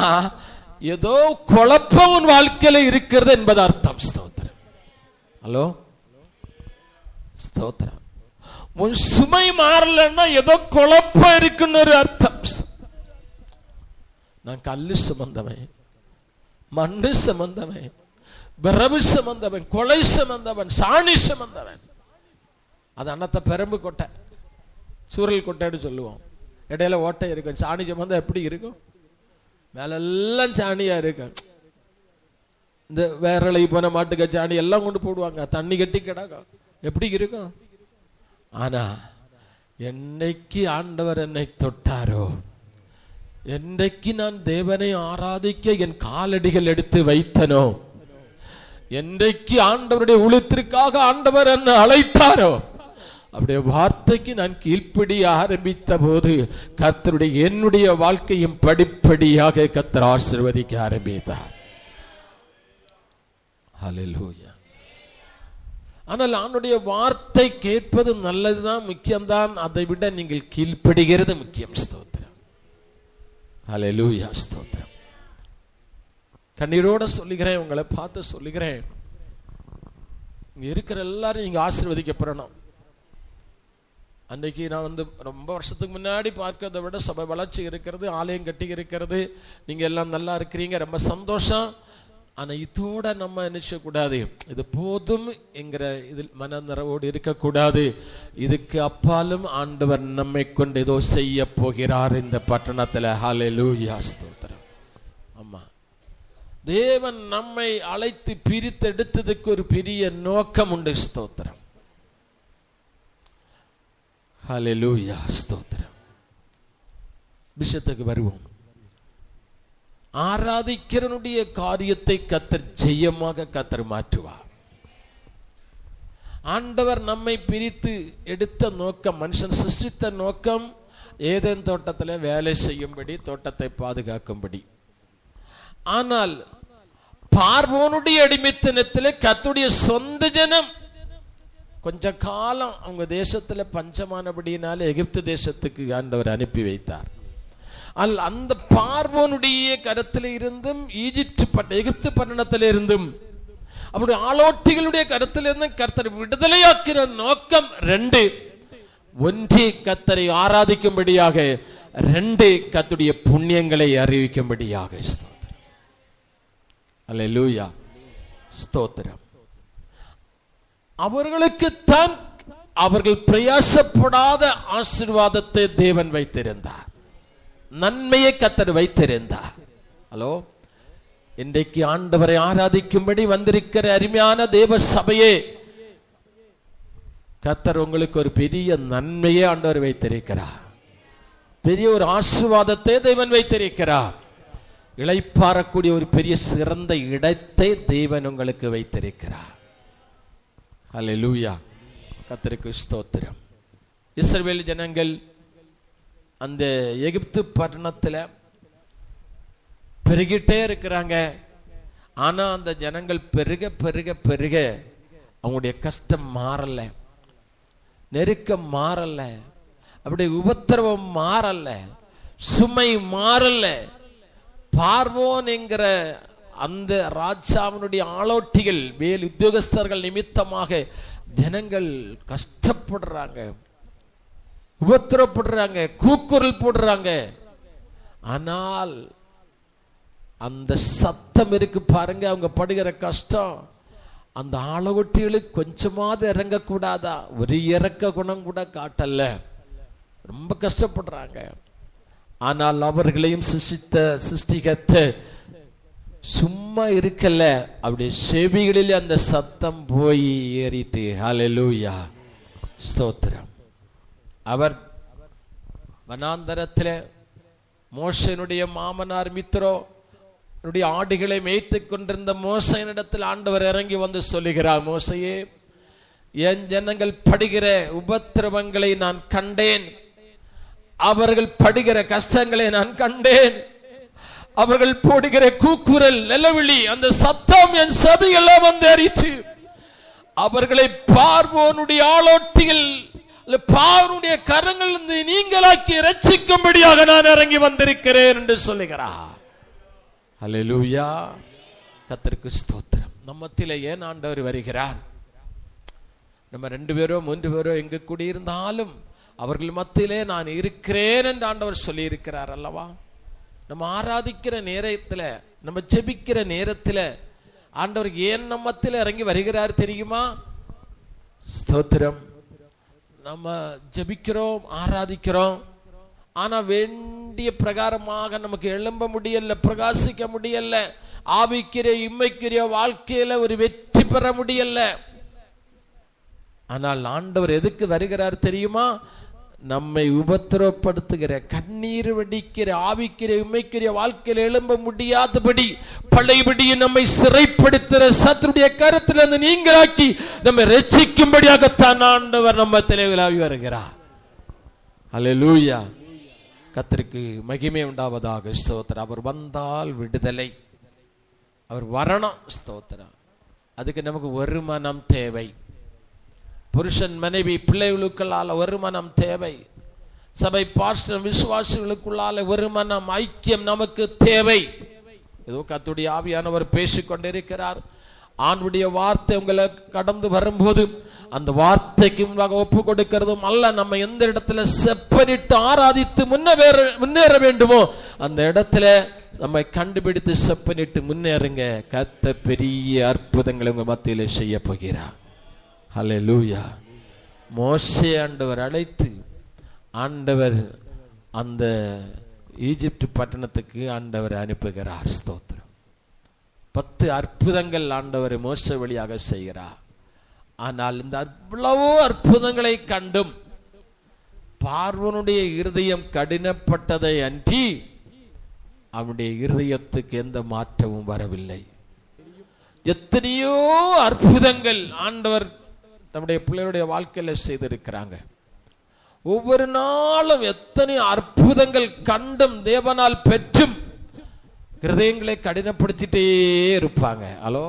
ஏதோ குழப்பம் உன் வாழ்க்கையில இருக்கிறது என்பது அர்த்தம். ஸ்தோத்திரம். ஹலோ, ஸ்தோத்திரம். உன் சுமை மாறலன்னா ஏதோ குழப்பம் இருக்குன்னு ஒரு அர்த்தம். நான் கல்லு சுமந்தவன், மண்ணு சுமந்தவன், விரவு சுமந்தவன், கொலை சுமந்தவன், சாணி சுமந்தவன். அது அன்னத்தை பெரம்பு கொட்டை, சூரல் கொட்டைன்னு சொல்லுவோம். இடையில ஓட்டை இருக்கும். சாணி சுமந்தா எப்படி இருக்கும்? மேலெல்லாம் சாணியா இருக்கும். இந்த வேரலை போன மாட்டுக்க சாணி எல்லாம் கொண்டு போடுவாங்க, தண்ணி கட்டி கிடக்கும், எப்படி இருக்கும்? ஆனா என்னைக்கு ஆண்டவர் என்னை தொட்டாரோ, என்றைக்கு நான் தேவனை ஆராதிக்க என் காலடிகள் எடுத்து வைத்தனோ, என்றைக்கு ஆண்டவருடைய ஊழியத்திற்காக ஆண்டவர் என்னை அழைத்தாரோ, அப்படியே வார்த்தைக்கு நான் கீழ்ப்படிய ஆரம்பித்த போது கர்த்தருடைய என்னுடைய வாழ்க்கையும் படிப்படியாக கர்த்தர் ஆசீர்வதிக்க ஆரம்பித்தார். ஹல்லேலூயா. ஆனால் அவனுடைய வார்த்தை கேட்பது நல்லதுதான், முக்கியம்தான். அதை விட நீங்கள் கீழ்ப்படுகிறது முக்கியம். ஸ்தோத்திரம். ஹல்லேலூயா. ஸ்தோத்திரம். கண்ணீரோட சொல்லுகிறேன், உங்களை பார்த்து சொல்லுகிறேன், இங்க இருக்கிற எல்லாரும் நீங்க ஆசீர்வதிக்கப்படணும். அன்றைக்கு நான் ரொம்ப வருஷத்துக்கு முன்னாடி பார்க்கறதை விட சபை வளர்ச்சி இருக்கிறது, ஆலயம் கட்டி இருக்கிறது, நீங்க எல்லாம் நல்லா இருக்கிறீங்க, ரொம்ப சந்தோஷம். ஆனா இதோட நம்ம நினைச்ச கூடாது, இது போதும் என்கிற இதில் மன நிறைவோடு இருக்கக்கூடாது. இதுக்கு அப்பாலும் ஆண்டவர் நம்மை கொண்டு ஏதோ செய்ய போகிறார் இந்த பட்டணத்துல. ஹல்லேலூயா. ஸ்தோத்திரம். ஆமா, தேவன் நம்மை அழைத்து பிரித்து எடுத்ததுக்கு ஒரு பெரிய நோக்கம் உண்டு. ஸ்தோத்திரம். ஹல்லேலூயா. ஸ்தோத்திரம். விஷயத்துக்கு வருவோம். ஆராதிக்கிறனுடைய காரியத்தை கர்த்தர் ஜெயமாக கர்த்தர் மாற்றுவார். ஆண்டவர் நம்மை பிரித்து எடுத்த நோக்கம், மனுஷன் சிருஷ்டித்த நோக்கம் ஏதேன் தோட்டத்தில் வேலை செய்யும்படி, தோட்டத்தை பாதுகாக்கும்படி. ஆனால் பார்வோனுடைய அடிமைத்தனத்தில் கர்த்தருடைய சொந்த ஜனம் கொஞ்ச காலம் அவங்க தேசத்துல பஞ்சமானபடியினால எகிப்து தேசத்துக்கு ஆண்டவர் அனுப்பி வைத்தார். அந்த பார்வோனுடைய கரத்தில் இருந்தும் எகிப்து பட்டணத்தில் இருந்தும் அவருடைய ஆளோட்டிகளுடைய கருத்தில் இருந்து கர்த்தர் விடுதலையாக்கிற நோக்கம் ரெண்டு. ஒன்று கர்த்தரை ஆராதிக்கும்படியாக, ரெண்டு கர்த்தருடைய புண்ணியங்களை அறிவிக்கும்படியாக. அல்லேலூயா. ஸ்தோத்திரம். அவர்களுக்கு தான் அவர்கள் பிரயாசப்படாத ஆசீர்வாதத்தை தேவன் வைத்திருந்தார், நன்மையை கர்த்தர் வைத்திருந்தார். ஹலோ, இன்றைக்கு ஆண்டவரை ஆராதிக்கும்படி வந்திருக்கிற அருமையான தேவ சபையே, கர்த்தர் உங்களுக்கு ஒரு பெரிய நன்மையை ஆண்டவர் வைத்திருக்கிறார், பெரிய ஒரு ஆசீர்வாதத்தை தேவன் வைத்திருக்கிறார். இளைப்பாறக்கூடிய ஒரு பெரிய சிறந்த இடத்தை தேவன் உங்களுக்கு வைத்திருக்கிறார். அல்லேலூயா. கர்த்தருக்கு ஸ்தோத்திரம். இஸ்ரவேல் ஜனங்கள் அந்த எகிப்து பட்டணத்துல பெருகிட்டே இருக்கிறாங்க. ஆனா அந்த ஜனங்கள் பெருக பெருக பெருக அவங்களுடைய கஷ்டம் மாறல, நெருக்கம் மாறல, அப்படி உபத்திரவம் மாறல, சுமை மாறல. பார்வோன் என்கிற அந்த ராஜாவினுடைய ஆளோட்டிகள், வேல் உத்தியோகஸ்தர்கள் நிமித்தமாக ஜனங்கள் கஷ்டப்படுறாங்க, உபத்திரப்படுறாங்க, கூக்குரல் போடுறாங்க. ஆனால் அந்த சத்தம் இருக்கு பாருங்க, அவங்க படுகிற கஷ்டம், அந்த ஆளோட்டிகளுக்கு கொஞ்சமாவது இறங்க கூடாதா? ஒரு இறக்க குணம் கூட காட்டல, ரொம்ப கஷ்டப்படுறாங்க. ஆனால் அவர்களையும் சிருஷ்டிகத்தை சும்மா இருக்கல, அப்படி செவிகளில் அந்த சத்தம் போய் ஏறிட்டு. ஹல்லேலூயா. ஸ்தோத்திரம். அவர் வனாந்தரத்தில் மோசேனுடைய மாமனார் மித்ரோ ஆடுகளை மேய்த்துக் கொண்டிருந்த மோசேனிடத்தில் ஆண்டவர் இறங்கி வந்து சொல்லுகிறார், மோசேயே, என் ஜனங்கள் படுகிற உபத்திரவங்களை நான் கண்டேன், அவர்கள் படுகிற கஷ்டங்களை நான் கண்டேன், அவர்கள் போடுகிற கூக்குரல், நிலவிழி, அந்த சத்தம் என் சபையெல்லாம் வந்து அறிச்சு, அவர்களை பார்வோனுடைய ஆளோட்டிகள், பார்வோனுடைய கரங்கள் நீங்களாக்கி ரட்சிக்கும்படியாக நான் இறங்கி வந்திருக்கிறேன் என்று சொல்லுகிறார். அல்லேலூயா. கர்த்தருக்கு ஸ்தோத்திரம். நம்மத்திலே ஏன் ஆண்டவர் வருகிறார்? நம்ம 2 பேரோ 3 பேரோ எங்க கூடி இருந்தாலும் அவர்கள் மத்தியிலே நான் இருக்கிறேன் என்று ஆண்டவர் சொல்லி இருக்கிறார் அல்லவா? நம்ம ஆராதிக்கிற நேரத்தில், நம்ம ஜெபிக்கிற நேரத்தில் ஆண்டவர் ஏன் நம்ம மத்தியில இறங்கி வருகிறார் தெரியுமா? ஸ்தோத்திரம். நம்ம ஜெபிக்கிறோம், ஆராதிக்கிறோம், ஆனா வேண்டிய பிரகாரமாக நமக்கு எழும்ப முடியல, பிரகாசிக்க முடியல, ஆவிக்கிற இம்மைக்குரிய வாழ்க்கையில ஒரு வெற்றி பெற முடியல. ஆனால் ஆண்டவர் எதுக்கு வருகிறார் தெரியுமா? நம்மை உபத்திரப்படுத்துகிற, கண்ணீர் வெடிக்கிற, ஆவிக்கிற இம்மைக்குரிய வாழ்க்கையில எழும்ப முடியாதபடி பழையபடி நம்மை சிறைப்படுத்துகிற சத்துருடைய கருத்தில் நீங்களாக்கி நம்மை ரட்சிக்கும்படியாகத்தான் ஆண்டவர் நம்ம தலைவிலாவி வருகிறார். அல்லேலூயா. கர்த்தருக்கு மகிமை உண்டாவதாக. ஸ்தோத்திரம். அவர் வந்தால் விடுதலை, அவர் வரணும். ஸ்தோத்திரம். அதுக்கு நமக்கு ஒரு மனம் தேவை. புருஷன் மனைவி பிள்ளைகளுக்குள்ளால ஒரு மனம் தேவை. சபை பாஸ்டர் விசுவாசிகளுக்குள்ளால ஒரு மனம் ஐக்கியம் நமக்கு தேவை. ஏதோ கர்த்தருடைய ஆவியானவர் பேசிக்கொண்டிருக்கிறார். ஆண்டுடைய வார்த்தை உங்களை கடந்து வரும்போது அந்த வார்த்தைக்கு முன்பாக ஒப்பு கொடுக்கிறதும் அல்ல, நம்ம எந்த இடத்துல செப்பனிட்டு ஆராதித்து முன்னேற வேண்டுமோ அந்த இடத்துல நம்மை கண்டுபிடித்து செப்பனிட்டு முன்னேறுங்க. கர்த்தர் பெரிய அற்புதங்களை உங்க மத்தியில செய்ய போகிறார். ஹல்லேலூயா. மோசே ஆண்டவர் அழைத்து, ஆண்டவர் அந்த ஈஜிப்ட் பட்டணத்துக்கு ஆண்டவர் அனுப்புகிறார். ஸ்தோத்திரம். 10 அற்புதங்கள் ஆண்டவர் மோசே வழியாக செய்கிறார். ஆனால் இந்த அவ்வளவோ அற்புதங்களை கண்டும் பார்வோனுடைய இருதயம் கடினப்பட்டதை அன்றி அவனுடைய இருதயத்துக்கு எந்த மாற்றமும் வரவில்லை. எத்தனையோ அற்புதங்கள் ஆண்டவர் நம்முடைய பிள்ளைகளுடைய வாழ்க்கையில செய்திருக்கிறாங்க. ஒவ்வொரு நாளும் எத்தனை அற்புதங்கள் கண்டும் தேவனால் பெற்றும் இருதயங்களை கடினப்படுத்திட்டே இருப்பாங்க. ஹலோ,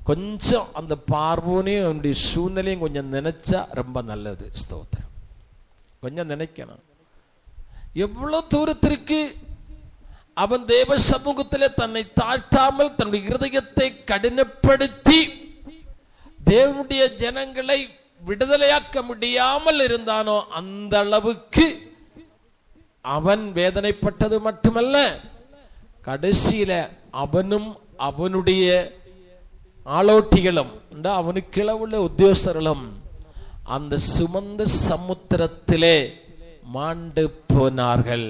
கொஞ்சம் அந்த பார்வோனையும் அவனுடைய சூழ்நிலையும் கொஞ்சம் நினைச்சா ரொம்ப நல்லது. ஸ்தோத்திரம். கொஞ்சம் நினைக்கணும். எவ்வளவு தூரத்திற்கு அவன் தேவ சமூகத்தில் தன்னை தாழ்த்தாமல் தன்னுடைய இருதயத்தை கடினப்படுத்தி தேவனுடைய ஜனங்களை விடுதலையாக்க முடியாமல் இருந்தானோ அந்த அளவுக்கு அவன் வேதனைப்பட்டது மட்டுமல்ல, கடைசியில அவனும் அவனுடைய ஆளோட்டிகளும் அவனுக்கு கிளவுள்ள உத்தியோகஸ்தர்களும் அந்த சுமந்த சமுத்திரத்திலே மாண்டு போனார்கள்.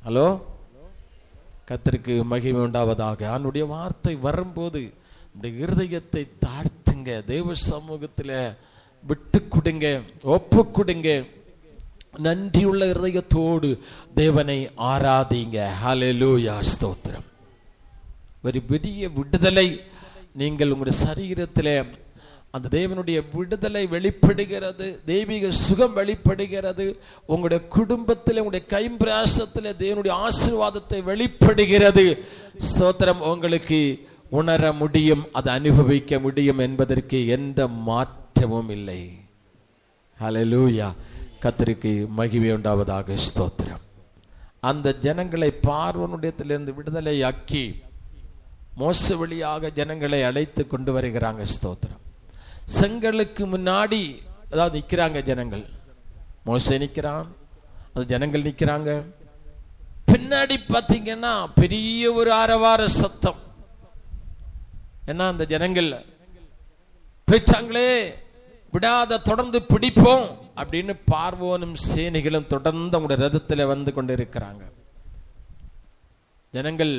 ஹலோ, கர்த்தருக்கு மகிமை உண்டாவதாக. அவனுடைய வார்த்தை வரும்போது இருதயத்தை தாழ்த்துங்க, தேவ சமூகத்தில் விட்டு கொடுங்க, ஒப்பு கொடுங்க, நன்றியுள்ள இருதயத்தோடு தேவனை ஆராதிங்க. ஹல்லேலூயா, ஸ்தோத்திரம். ஒரு பெரிய விடுதலை நீங்கள் உங்களுடைய சரீரத்தில் அந்த தேவனுடைய விடுதலை வெளிப்படுகிறது, தெய்வீக சுகம் வெளிப்படுகிறது. உங்களுடைய குடும்பத்தில் உங்களுடைய கைம்பிரயாசத்தில் தேவனுடைய ஆசீர்வாதத்தை வெளிப்படுகிறது. ஸ்தோத்திரம். உங்களுக்கு உணர முடியும், அதை அனுபவிக்க முடியும் என்பதற்கு எந்த மாற்றமும் இல்லை. ஹல்லேலூயா, கர்த்தருக்கு மகிமை உண்டாவதாக. ஸ்தோத்திரம். அந்த ஜனங்களை பார்வோனுடையத்திலிருந்து விடுதலையாக்கி மோசே வழியாக ஜனங்களை அழைத்து கொண்டு வருகிறாங்க. ஸ்தோத்திரம். செங்கலுக்கு முன்னாடி அதாவது நிற்கிறாங்க ஜனங்கள். மோசே நிற்கிறான், அது ஜனங்கள் நிற்கிறாங்க. பின்னாடி பார்த்தீங்கன்னா பெரிய ஒரு ஆரவார சத்தம். ஏன்னா அந்த ஜனங்கள் போயிட்டாங்களே, விடாத தொடர்ந்து பிடிப்போம் அப்படின்னு பார்வோனும் சேனைகளும் தொடர்ந்து அவங்களுடைய ரதத்தில் வந்து கொண்டிருக்கிறாங்க. ஜனங்கள்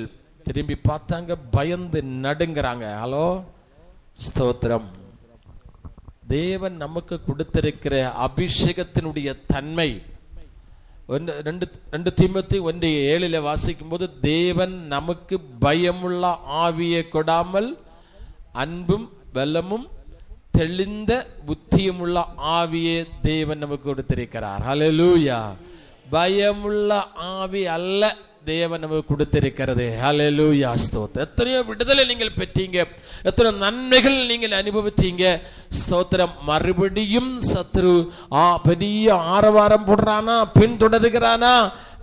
திரும்பி பார்த்தாங்க, பயந்து நடுங்கிறாங்க. ஹலோ, ஸ்தோத்திரம். தேவன் நமக்கு கொடுத்திருக்கிற அபிஷேகத்தினுடைய தன்மை 2 தீமோத்தேயு 1:7 வாசிக்கும் போது, தேவன் நமக்கு பயமுள்ள ஆவியை கொடாமல் அன்பும் பலமும் தெளிந்த புத்தியும் உள்ள ஆவியை தேவன் நமக்கு கொடுத்திருக்கிறார். ஹல்லேலூயா. பயமுள்ள ஆவி அல்ல தேவன் நமக்கு கொடுத்திருக்கிறது. ஹல்லேலூயா, ஸ்தோத்திரம். எத்தனையோ விடுதலை நீங்கள் பெற்றீங்க, எத்தனை நன்மைகள் நீங்கள் அனுபவித்தீங்க. ஸ்தோத்திரம். மறுபடியும் சத்ரு பெரிய ஆரவாரம் போடுறானா, பின்தொடர்கிறானா,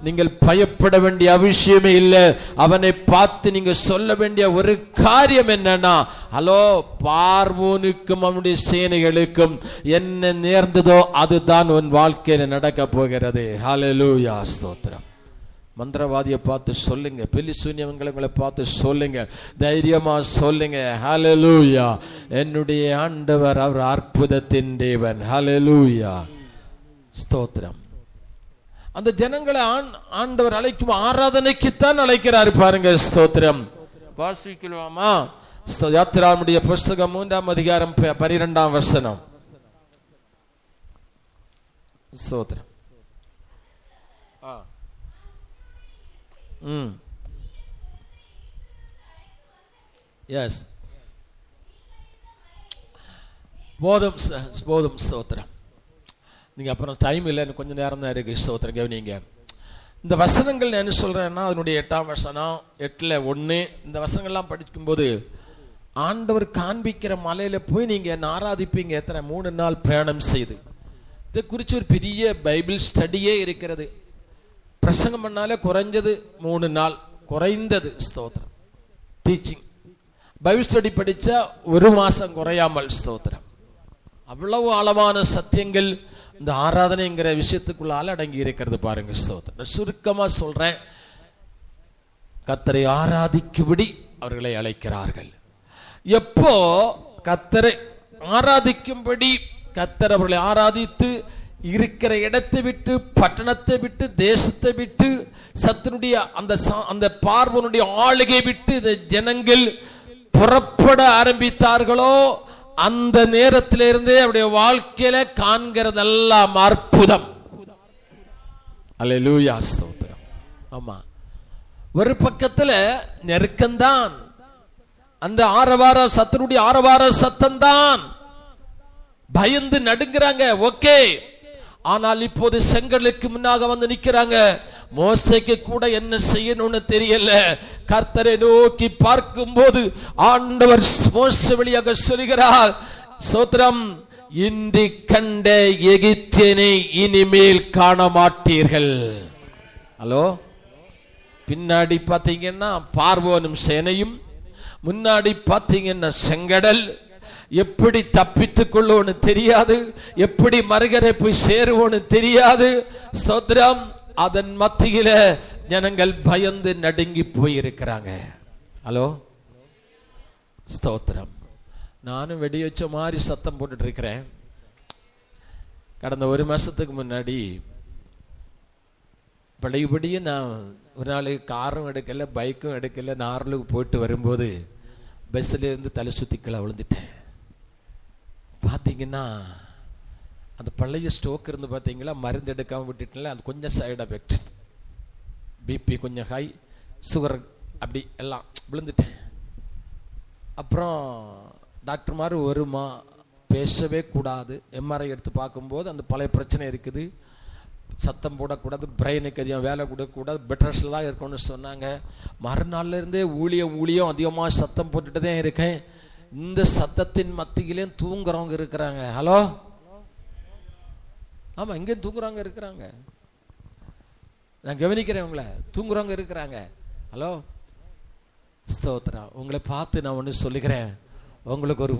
நீங்கள் பயப்பட வேண்டிய அவசியமே இல்லை. அவனை பார்த்து நீங்க சொல்ல வேண்டிய ஒரு காரியம் என்னன்னா, ஹலோ, பார்வோனுக்கும் அவனுடைய சேனைகளுக்கும் என்ன நேர்ந்ததோ அதுதான் உன் வாழ்க்கையில நடக்க போகிறது. ஹல்லேலூயா, ஸ்தோத்திரம். மந்திரவாதியை பார்த்து சொல்லுங்க, பெலி சூன்யவங்களை பார்த்து சொல்லுங்க, தைரியமா சொல்லுங்க. ஹல்லேலூயா. என்னுடைய ஆண்டவர் அவர் அற்புதத்தின் தேவன். ஹல்லேலூயா, ஸ்தோத்திரம். அந்த ஜனங்களை ஆண்டவர் அழைக்கும் ஆராதனைக்குத்தான் அழைக்கிறார் பாருங்க. ஸ்தோத்திரம். வாசிக்கலாமா? யாத்திராமுடைய புஸ்தகம் 3ஆம் அதிகாரம் 12ஆம் வசனம். ஸ்தோத்திரம். எஸ், போதும் போதும். ஸ்தோத்திரம். நீங்க அப்புறம் டைம் இல்லை, கொஞ்சம் நேரம் தான் இருக்கு. ஸ்தோத்திரம். கவனிங்க இந்த வசனங்கள். என்ன சொல்றேன்னா, அதனுடைய 8ஆம் வசனம் 8:1 இந்த வசனங்கள்லாம் படிக்கும்போது ஆண்டவர் காண்பிக்கிற மலையில போய் நீங்க என்ன ஆராதிப்பீங்க. எத்தனை 3 நாள் பிரயாணம் செய்து இதை குறித்து ஒரு பெரிய பைபிள் ஸ்டடியே இருக்கிறது. பிரசங்கம் பண்ணாலே குறைஞ்சது 3 நாள், குறைந்தது. ஸ்தோத்திரம். டீச்சிங் பைபிள் ஸ்டடி படிச்சா 1 மாசம் குறையாமல். ஸ்தோத்திரம். அவ்வளவு ஆழமான சத்தியங்கள் இந்த ஆராதனைங்கிற விஷயத்துக்குள்ளால அடங்கி இருக்கிறது பாருங்க. ஸ்தோத்திரம். சுருக்கமா சொல்றேன், கர்த்தரை ஆராதிக்கும்படி அவர்களை அழைக்கிறார்கள். எப்போ கர்த்தரை ஆராதிக்கும்படி கர்த்தர் அவர்களை ஆராதித்து இருக்கிற இடத்தை விட்டு, பட்டணத்தை விட்டு, தேசத்தை விட்டு, சத்துனுடைய அந்த பார்வனுடைய ஆளுகை விட்டு இந்த ஜனங்கள் புறப்பட ஆரம்பித்தார்களோ அந்த நேரத்திலிருந்தே அவருடைய வாழ்க்கையில காண்கிறதெல்லாம் அற்புதம். அல்லேலூயா, ஸ்தோத்திரம். ஆமா, ஒரு பக்கத்துல நெருக்கம்தான், அந்த ஆரவார சத்தனுடைய ஆரவார சத்தம்தான், பயந்து நடுங்கிறாங்க. ஓகே, ஆனால் இப்போது செங்கடலுக்கு முன்னாக வந்து நிக்கிறாங்க. மோசேக்கு கூட என்ன செய்யணும்னு தெரியல. கர்த்தரை நோக்கி பார்க்கும் போது ஆண்டவர் மோசே வழியாக சொல்கிறார், ஸ்தோத்திரம், இன்றி கண்ட எகிப்தியனை இனிமேல் காண மாட்டீர்கள். ஹலோ, பின்னாடி பாத்தீங்கன்னா பார்வோனும் சேனையும், முன்னாடி பாத்தீங்கன்னா செங்கடல். எப்படி தப்பித்துக் கொள்வோன்னு தெரியாது, எப்படி மறுகரை போய் சேருவோன்னு தெரியாது. ஸ்தோத்திரம், அதன் மத்தியில ஜனங்கள் பயந்து நடுங்கி போயிருக்கிறாங்க. ஹலோ, ஸ்தோத்திரம். நானும் வெடி வச்ச மாதிரி சத்தம் போட்டுட்டு இருக்கிறேன். கடந்த ஒரு மாசத்துக்கு முன்னாடி பழையபடியே நான் ஒரு நாள் காரும் எடுக்கல, பைக்கும் எடுக்கல, நார்லுக்கு போயிட்டு வரும்போது பஸ்ல இருந்து தலை சுத்தி கீழே விழுந்துட்டேன். பார்த்தீங்கன்னா அந்த பழைய ஸ்ட்ரோக் இருந்து பார்த்தீங்களா, மருந்து எடுக்காமல் விட்டுட்டேன்ல, அது கொஞ்சம் சைடு எஃபெக்ட், பிபி கொஞ்சம் ஹை, சுகர் அப்படி எல்லாம் விழுந்துட்டேன். அப்புறம் டாக்டர் மாதிரி பேசவே கூடாது, எம்ஆர்ஐ எடுத்து பார்க்கும்போது அந்த பழைய பிரச்சனை இருக்குது, சத்தம் போடக்கூடாது, பிரெயினுக்கு அதிகம் வேலை கொடுக்கக்கூடாது, பெட்ரஸ்லாம் இருக்கும்னு சொன்னாங்க. மறுநாள்ல இருந்தே ஊழியம் அதிகமாக சத்தம் போட்டுட்டு தான் இருக்கேன். இந்த சத்தத்தின் மத்தியிலே தூங்குறவங்க இருக்கிறாங்க. ஹலோ, ஆமா, இங்கே தூங்குறவங்க இருக்கிறாங்க. நான் கவனிக்கிறேன், உங்களை தூங்குறவங்க இருக்கிறாங்க. ஹலோ, ஸ்தோத்திரம். உங்களை பார்த்து நான் ஒன்று சொல்லுகிறேன், உங்களுக்கு ஒரு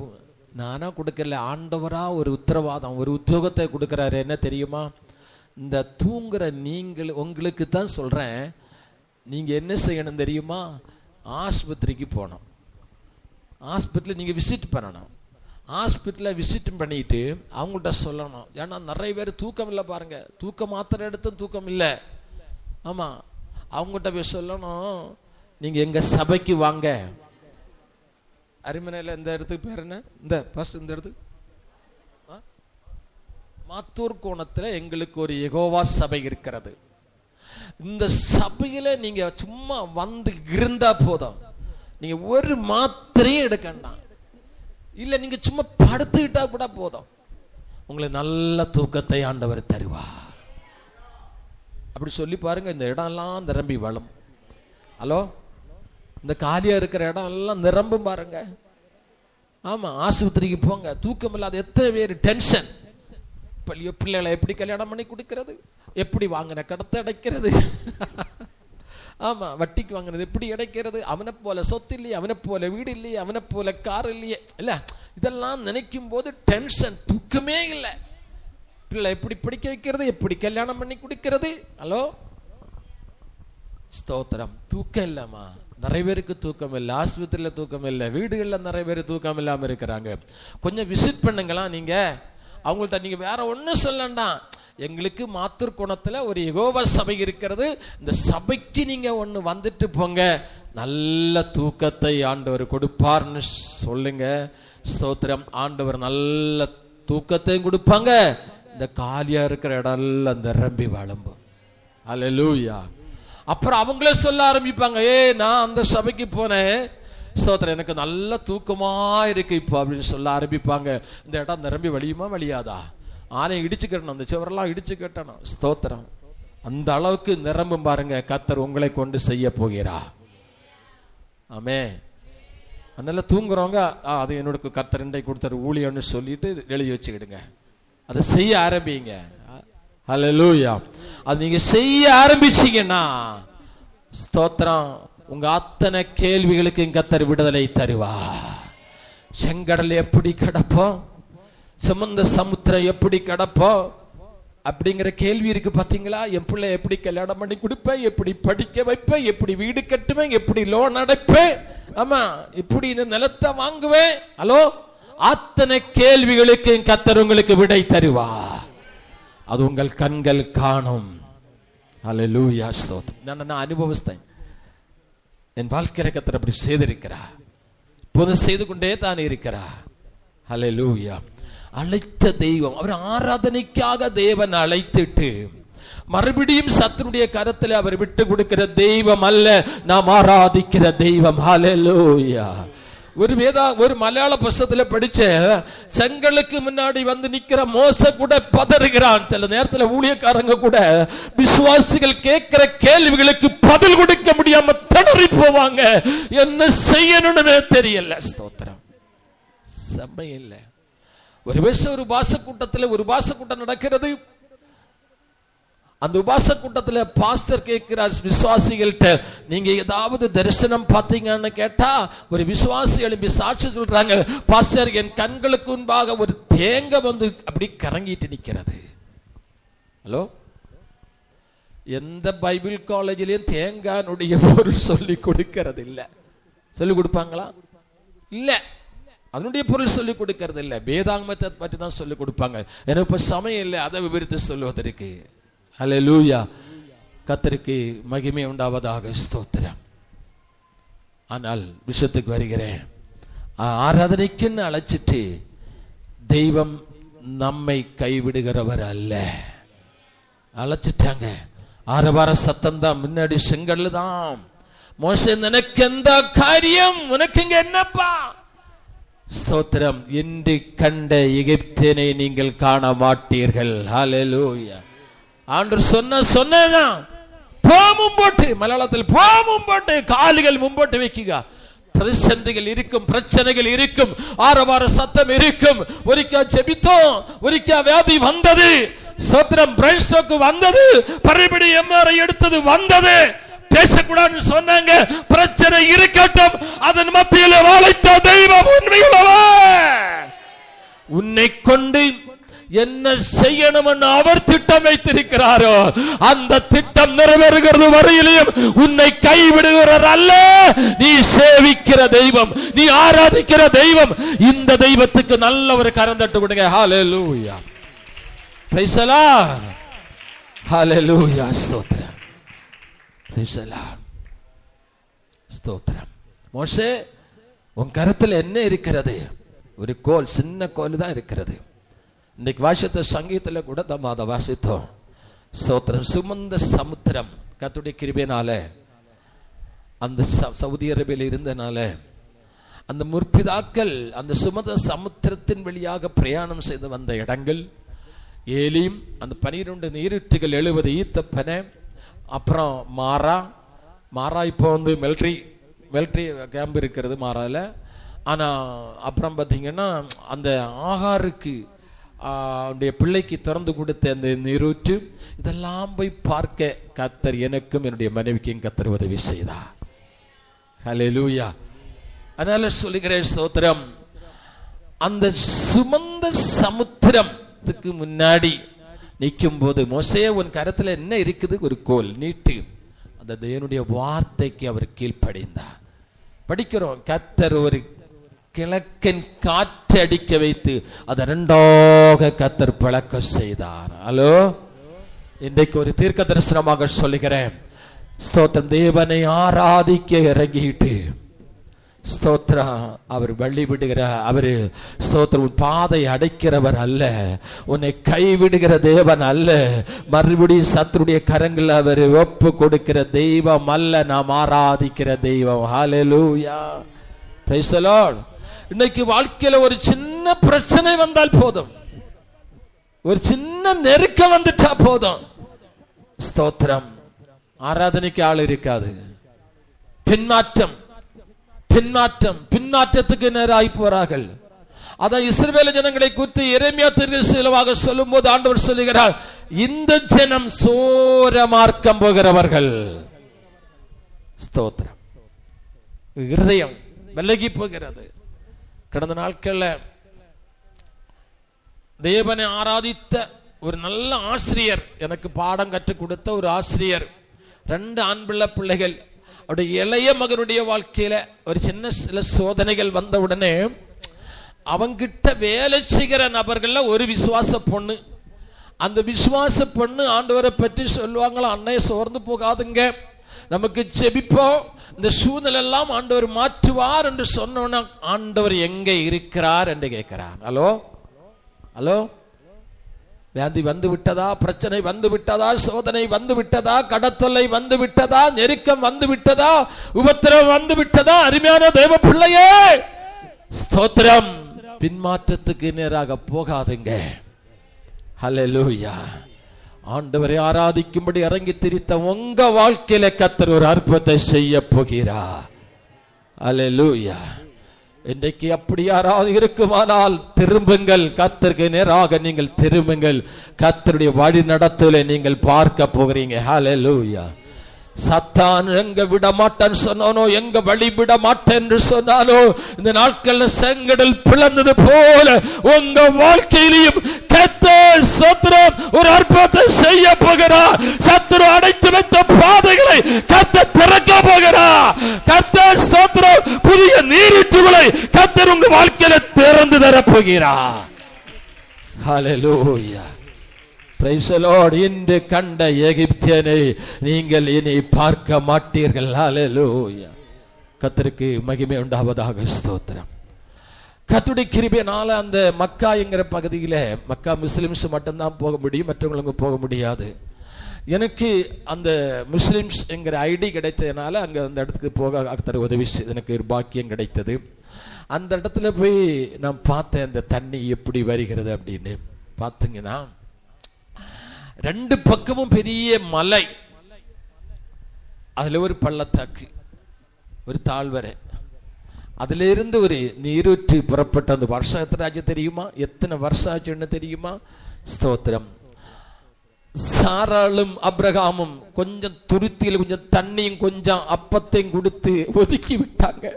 நானா கொடுக்கல, ஆண்டவரா ஒரு உத்தரவாதம், ஒரு உத்தியோகத்தை கொடுக்கிறாரு. என்ன தெரியுமா? இந்த தூங்குற நீங்கள், உங்களுக்கு தான் சொல்றேன், நீங்க என்ன செய்யணும் தெரியுமா? ஆஸ்பத்திரிக்கு போகணும். ஹாஸ்பிட்டலில் நீங்கள் விசிட் பண்ணணும். ஹாஸ்பிட்டலில் விசிட் பண்ணிட்டு அவங்கள்ட்ட சொல்லணும். ஏன்னா நிறைய பேர் தூக்கம் இல்லை பாருங்க, தூக்க மாத்திரை எடுத்தும் தூக்கம் இல்லை. ஆமாம், அவங்ககிட்ட போய் சொல்லணும், நீங்கள் எங்கள் சபைக்கு வாங்க. அரிமனையில் இந்த இடத்துக்கு பேர் என்ன? இந்த ஃபர்ஸ்ட் இந்த இடத்துக்கு மாத்தூர் கோணத்தில் எங்களுக்கு ஒரு யெகோவா சபை இருக்கிறது. இந்த சபையில நீங்க சும்மா வந்து இருந்தா போதும், நீங்க ஒரு மாத்திரையும் எடுக்கண்டாம், இல்ல நீங்க சும்மா படுத்துக்கிட்டா கூட போதும், உங்களுக்கு நல்ல தூக்கத்தை ஆண்டவர் தருவா. அப்படி சொல்லி பாருங்க, இந்த இடம் எல்லாம் நிரம்பி வளம். ஹலோ, இந்த காலியா இருக்கிற இடம் எல்லாம் நிரம்பும் பாருங்க. ஆமா, ஆஸ்பத்திரிக்கு போங்க, தூக்கம் இல்லாத எத்தனை பேர் டென்ஷன். பிள்ளைகளை எப்படி கல்யாணம் பண்ணி கொடுக்கிறது, எப்படி வாங்கின கடத்தை அடைக்கிறது, ஆமா வட்டிக்கு வாங்கினது எப்படி அடைக்கிறது, அவனை போல சொத்து இல்லையே, அவனை போல வீடு இல்லையே, அவனை போல கார் இல்லையே, இல்ல இதெல்லாம் நினைக்கும் போது டென்ஷன், தூக்கமே இல்லை. பிள்ளை எப்படி படிக்க வைக்கிறது, எப்படி கல்யாணம் பண்ணி கொடுக்கிறது. ஹலோ, ஸ்தோத்திரம். தூக்கம் இல்லம்மா, நிறைய பேருக்கு தூக்கம் இல்லை, ஆஸ்பத்திரியில தூக்கம் இல்லை, வீடுகளில் நிறைய பேர் தூக்கம் இல்லாம இருக்கிறாங்க. கொஞ்சம் விசிட் பண்ணுங்களா நீங்க அவங்கள்ட்ட. நீங்க வேற ஒன்னும் சொல்லண்டாம், எங்களுக்கு மாத்தூர் கோணத்துல ஒரு யெகோவா சபை இருக்கிறது, இந்த சபைக்கு நீங்க ஒண்ணு வந்துட்டு போங்க, நல்ல தூக்கத்தை ஆண்டவர் கொடுப்பார்னு சொல்லுங்க. ஸ்தோத்திரம். ஆண்டவர் நல்ல தூக்கத்தையும் கொடுப்பாங்க, இந்த காலியா இருக்கிற இடம் எல்லாம் நிரம்பி வளம்பும். அல்லேலூயா. அப்புறம் அவங்களே சொல்ல ஆரம்பிப்பாங்க, நான் அந்த சபைக்கு போனேன், ஸ்தோத்திரம், எனக்கு நல்ல தூக்கமா இருக்கு இப்போ அப்படின்னு சொல்ல ஆரம்பிப்பாங்க. இந்த இடம் நிரம்பி வழியுமா வழியாதா? ஆனை இடிச்சு கட்டணும், அந்த சுவரெல்லாம் இடிச்சு கட்டணும். ஸ்தோத்திரம். அந்த அளவுக்கு நிரம்பும் பாருங்க, கர்த்தர் உங்களை கொண்டு செய்ய போகிறா. ஆமே. அதனால தூங்குறவங்க அது என்னோட கர்த்தர் இன்றைக்கு கொடுத்தாரு ஊழியன்னு சொல்லிட்டு எழுதி வச்சுக்கிடுங்க, அதை செய்ய ஆரம்பிங்க. ஹல்லேலூயா. அது நீங்க செய்ய ஆரம்பிச்சீங்கன்னா ஸ்தோத்திரம், உங்க அத்தனை கேள்விகளுக்கு கர்த்தர் விடுதலை தருவா. செங்கடல் எப்படி கிடப்போம், சமுத்திர சமுத்திரம் எப்படி கிடப்போம் அப்படிங்கிற கேள்வி இருக்கு பாத்தீங்களா? என் பிள்ளை எப்படி கல்யாணம் பண்ணி கொடுப்பேன், எப்படி படிக்க வைப்பேன், எப்படி வீடு கட்டுவேன், எப்படி லோன் அடைப்பேன், ஆமா இப்படி இந்த நிலத்தை வாங்குவேன். ஹலோ, அத்தனை கேள்விகளுக்கு கர்த்தர் உங்களுக்கு விடை தருவா. அது உங்கள் கண்கள் காணும். ஹல்லேலூயா, ஸ்தோத்திரம். நான் அனுபவித்தேன். என் வாழ்க்கையில கர்த்தர் அப்படி செய்திருக்கிறார். இப்போது செய்து கொண்டே தான் இருக்கிறார். ஹல்லேலூயா. அழைத்த தெய்வம், அவர் ஆராதனைக்காக தேவன் அழைத்துட்டு மறுபடியும் சத்துருடைய கரத்தில் அவர் விட்டு கொடுக்கிற தெய்வம் அல்ல, நாம் ஆராதிக்கிற தெய்வம். ஹல்லேலூயா. ஒரு மலையாள புத்தகத்தில் படிச்ச, செங்கலுக்கு முன்னாடி வந்து நிக்கிற மோசே கூட பதறுகிறான். சில நேரத்தில் ஊழியக்காரங்க கூட விசுவாசிகள் கேட்கிற கேள்விகளுக்கு பதில் கொடுக்க முடியாம திணறி போவாங்க. என்ன செய்யணும்னு தெரியல. ஸ்தோத்திரம். சபையில் ஒரு வருஷம் ஒரு உபாச கூட்டத்தில் ஒரு உபாச கூட்டம் நடக்கிறது. அந்த உபாச கூட்டத்தில் பாஸ்டர் கேட்கிறார் விசுவாசிகள்கிட்ட, நீங்க ஏதாவது தரிசனம் பார்த்தீங்கன்னு கேட்டா ஒரு விசுவாசி எழுப்பி சாட்சி சொல்றாங்க, பாஸ்டர் என் கண்களுக்கு முன்பாக ஒரு தேங்காய் வந்து அப்படி கரங்கிட்டு நிக்கிறது. ஹலோ, எந்த பைபிள் காலேஜிலையும் தேங்காய்னுடைய பொருள் சொல்லி கொடுக்கிறது இல்ல. சொல்லி கொடுப்பாங்களா? இல்ல. அதனுடைய பொருள் சொல்லிக் கொடுக்கிறது இல்லை. வேதாங்கமத்தை பற்றி தான் சொல்லிக் கொடுப்பாங்க. எனக்கு இப்ப சமயம் இல்லை அதை விவரித்து சொல்லுவதற்கு. ஹல்லேலூயா. கர்த்தருக்கு மகிமை உண்டாவதாக. ஸ்தோத்திரம். ஆனால் விஷயத்துக்கு வருகிறேன். ஆராதனைக்குன்னு அழைச்சிட்டு தெய்வம் நம்மை கைவிடுகிறவர் அல்ல. அழைச்சிட்டாங்க. ஆரவார சத்தம் தான் முன்னாடி, செங்கல் தான். மோசே, எனக்கு எந்த காரியம், உனக்கு இங்க என்னப்பா? ஸ்தோத்திரம். இன்று கண்ட எகிப்தினை நீங்கள் காண மாட்டீர்கள். ஹல்லேலூயா. ஆண்டவர் சொன்னதான் மும்போட்டு, மலையாளத்தில் மும்போட்டு, கால்கள் மும்போட்டு வைக்குங்க. பிரச்சனைகள் இருக்கும், பிரச்சனைகள் இருக்கும், ஆரவார சத்தம் இருக்கும். ஒரிக்கா ஜெபித்தோம், ஒரிக்கா வியாதி வந்தது. ஸ்தோத்திரம். பிரைன் ஸ்ட்ரோக் வந்தது, பரிபடி எம்ஆர்ஐ எடுத்தது வந்தது. பேசக்கூடாதுன்னு சொன்னாங்க. பிரச்சனை இருக்கட்டும், அதன் மத்தியில் வாழைத்த தெய்வம் உண்மையுள்ளவர். உன்னை கொண்டு என்ன செய்யணும் அவர் திட்டம் வைத்திருக்கிறாரோ அந்த திட்டம் நிறைவேறுகிறது வரையிலும் உன்னை கைவிடுகிறார் அல்ல. நீ சேவிக்கிற தெய்வம், நீ ஆராதிக்கிற தெய்வம். இந்த தெய்வத்துக்கு நல்ல ஒரு கரம் தட்டு கொடுங்க. Hallelujah. Praise the Lord. Hallelujah. ஸ்தோத்திரம். ஸ்தோத்திரம். மோசே, உன் கரத்தில் என்ன இருக்கிறது? ஒரு கோல், சின்ன கோல் தான் இருக்கிறது. இன்னைக்கு வாசித்த சங்கீதத்தில் கூட நம்ம அதை வாசித்தோம். ஸ்தோத்திரம். சுமந்த சமுத்திரம். கர்த்தருடைய கிருபையினால அந்த சவுதி அரேபியாவில் இருந்தனால அந்த முற்பிதாக்கள் அந்த சுமந்த சமுத்திரத்தின் வழியாக பிரயாணம் செய்து வந்த இடங்கள் ஏலியும், அந்த 12 நீரூற்றுகள் 70 ஈத்தப்பனை, அப்புறம் மாறா இப்போ வந்து மிலிட்ரி கேம்ப் இருக்கிறது மாறால. ஆனால் அப்புறம் பார்த்தீங்கன்னா அந்த ஆகாருக்கு அவனுடைய பிள்ளைக்கு திறந்து கொடுத்த அந்த நீரூற்று, இதெல்லாம் போய் பார்க்க கர்த்தர் எனக்கும் என்னுடைய மனைவிக்கும் கர்த்தர் உதவி செய்தார். ஹல்லேலூயா. அதனால சொல்லுகிறேன், ஸ்தோத்திரம். அந்த சுமந்த சமுத்திரத்துக்கு முன்னாடி நிற்கும் போது, மோசே உன் கரத்துல என்ன இருக்குது? ஒரு கோல் நீட்டு. அந்த தேவனுடைய வார்த்தைக்கு அவர் கீழ்ப்படிந்தார். படிக்கிறோம், கர்த்தர் ஒரு கிழக்கின் காற்று அடிக்க வைத்து அதை 2ஆக கர்த்தர் பிளக்க செய்தார். ஹலோ, இன்றைக்கு ஒரு தீர்க்க தரிசனமாக சொல்லுகிறேன். ஸ்தோத்திரம். தேவனை ஆராதிக்க இறங்கிட்டு ஸ்தோத்திரம். அவர் வழி விடுகிற அவரு ஸ்தோத்திரம். பாதை அடைக்கிறவர் அல்ல, உன்னை கைவிடுகிற தேவன் அல்ல, மறுபடியும் சத்துருடைய கரங்கள் அவர் ஒப்பு கொடுக்கிற தெய்வம் அல்ல, நாம் ஆராதிக்கிற தெய்வம். ஹல்லேலூயா. Praise the Lord. இன்னைக்கு வாழ்க்கையில ஒரு சின்ன பிரச்சனை வந்தால் போதும், ஒரு சின்ன நெருக்கம் வந்துட்டா போதும், ஸ்தோத்திரம், ஆராதனைக்கு ஆள் இருக்காது. பின்மாற்றத்துக்கு நேராகி போறார்கள். அதான் இஸ்ரவேல் ஜனங்களை குறித்து எரேமியா தீர்க்கதரிசியாக சொல்லும் போது ஆண்டவர் சொல்லுகிறார், இந்த ஜனம் சோர மார்க்கம் போகிறவர்கள். ஸ்தோத்திரம். இருதயம் விலகி போகிறது. கடந்த நாட்கள்ல தேவனை ஆராதித்த ஒரு நல்ல ஆசிரியர், எனக்கு பாடம் கற்றுக் கொடுத்த ஒரு ஆசிரியர், 2 ஆண் பிள்ளைகள், அவருடைய இளைய மகனுடைய வாழ்க்கையில ஒரு சில சோதனைகள் வந்த உடனே அவங்கிட்ட வேலை செய்கிற நபர்கள்ல ஒரு விசுவாச பொண்ணு, அந்த விசுவாச பொண்ணு ஆண்டவரை பற்றி சொல்லுவாங்களா, அன்னைய சோர்ந்து போகாதுங்க, நமக்கு ஜெபிப்போம், இந்த சூழ்நிலை எல்லாம் ஆண்டவர் மாற்றுவார் என்று சொன்னோன்னா ஆண்டவர் எங்க இருக்கிறார் என்று கேட்கிறார். ஹலோ ஹலோ, வியாதி வந்து விட்டதா, பிரச்சனை வந்து விட்டதா, சோதனை வந்து விட்டதா, கடத்தொல்லை வந்து விட்டதா, நெருக்கம் வந்து விட்டதா, உபத்திரவம் வந்து விட்டதா? அருமையான தேவ பிள்ளையே, ஸ்தோத்திரம், பின்மாற்றத்துக்கு நேராக போகாதுங்க. ஹல்லேலூயா. ஆண்டவரை ஆராதிக்கும்படி இறங்கி திரித்த உங்க வாழ்க்கையில கர்த்தர் ஒரு அற்புதத்தை செய்ய போகிறார். ஹல்லேலூயா. இன்றைக்கு அப்படி யாராவது இருக்குமானால் திரும்புங்கள், கர்த்தருக்கு நேராக நீங்கள் திரும்புங்கள். கர்த்தருடைய வழி நடத்தலை நீங்கள் பார்க்க போகிறீங்க. ஹல்லேலூயா. சத்தான் எங்க விட மாட்டேன்னு சொன்னானோ, எங்க வழி விட மாட்டேன் என்று சொன்னானோ, இந்த நாட்கள்ல செங்கடல் பிளந்தது போல உங்க வாழ்க்கையிலையும் கர்த்தர் ஸ்தோத்திரம் ஒரு அற்புதத்தை செய்ய போகிறார். சத்துரு அடைத்து வைத்த பாதைகளை கர்த்தர் திறக்க போகிறார். கர்த்தர் ஸ்தோத்திரம் புதிய நீரூற்றுகளை கர்த்தர் உங்க வாழ்க்கையில திறந்து தர போகிறார். ஹல்லேலூயா. Praise the Lord. இன்று கண்ட எகிப்தியனை நீங்கள் இனி பார்க்க மாட்டீர்கள். ஹல்லேலூயா. கர்த்தருக்கு மகிமை உண்டாவதாக. ஸ்தோத்திரம். கர்த்தருடைய கிருபையினால அந்த மக்கா என்கிற பகுதியில மக்கா முஸ்லிம்ஸ் மட்டும்தான் போக முடியும், மற்றவங்களுக்கு போக முடியாது. எனக்கு அந்த முஸ்லிம்ஸ் என்கிற ஐடி கிடைத்ததுனால அங்க அந்த இடத்துக்கு போக கர்த்தர் உதவி எனக்கு ஒரு பாக்கியம் கிடைத்தது. அந்த இடத்துல போய் நான் பார்த்தேன் அந்த தண்ணி எப்படி வருகிறது அப்படின்னு. பார்த்தீங்கன்னா ரெண்டு பக்கமும் பெரிய மலை, அதுல ஒரு பள்ளத்தாக்கு, ஒரு தாழ்வரை, அதுல இருந்து ஒரு நீரூற்று புறப்பட்ட அந்த வருஷம் எத்தனை ஆச்சு தெரியுமா? எத்தனை வருஷம் ஆச்சுன்னு தெரியுமா? ஸ்தோத்திரம். சாராளும் அப்ரகாமும் கொஞ்சம் துருத்தியில் கொஞ்சம் தண்ணியும் கொஞ்சம் அப்பத்தையும் கொடுத்து ஒதுக்கி விட்டாங்க.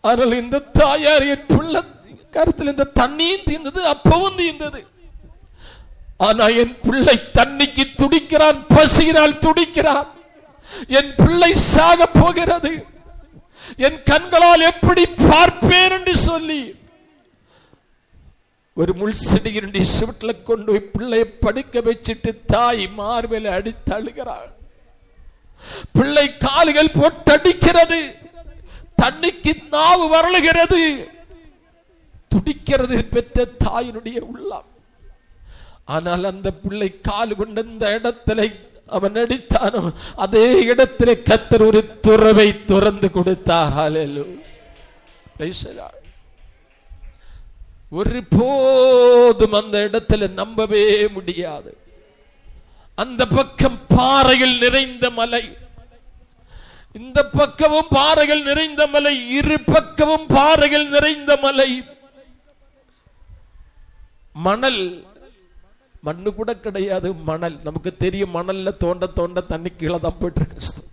ஆனால் இந்த தாயார் என் பிள்ளை கருத்தில் இந்த தண்ணியும் தீர்ந்தது, அப்பவும் தீர்ந்தது. ஆனா என் பிள்ளை தண்ணிக்கு துடிக்கிறான், பசியினால் துடிக்கிறான். என் பிள்ளை சாக போகிறது, என் கண்களால் எப்படி பார்ப்பேன் என்று சொல்லி ஒரு முள் செடியினுடைய சுவட்டில கொண்டு போய் பிள்ளையை படுக்க வச்சிட்டு தாய் மார்பேல அடித்து அழுகிறாள். பிள்ளை கால்கள் போட்டு அடிக்கிறது, தண்ணிக்கு நாவு வரலுகிறது, துடிக்கிறது பெற்ற தாயினுடைய உள்ளம். ஆனால் அந்த பிள்ளை கால் கொண்ட இந்த இடத்துல அவன் அடித்தானோ அதே இடத்துல கர்த்தர் ஒரு துறவை திறந்து கொடுத்தார். ஹல்லேலூயா. ஒரு போதும் அந்த இடத்துல நம்பவே முடியாது. அந்த பக்கம் பாறைகள் நிறைந்த மலை, இந்த பக்கமும் பாறைகள் நிறைந்த மலை, இரு பக்கமும் பாறைகள் நிறைந்த மலை, மணல், மண்ணு கூட கிடையாது, மணல். நமக்கு தெரியும் மணல்ல தோண்ட தோண்ட தண்ணி கீழே தான் போயிட்டு இருக்கு.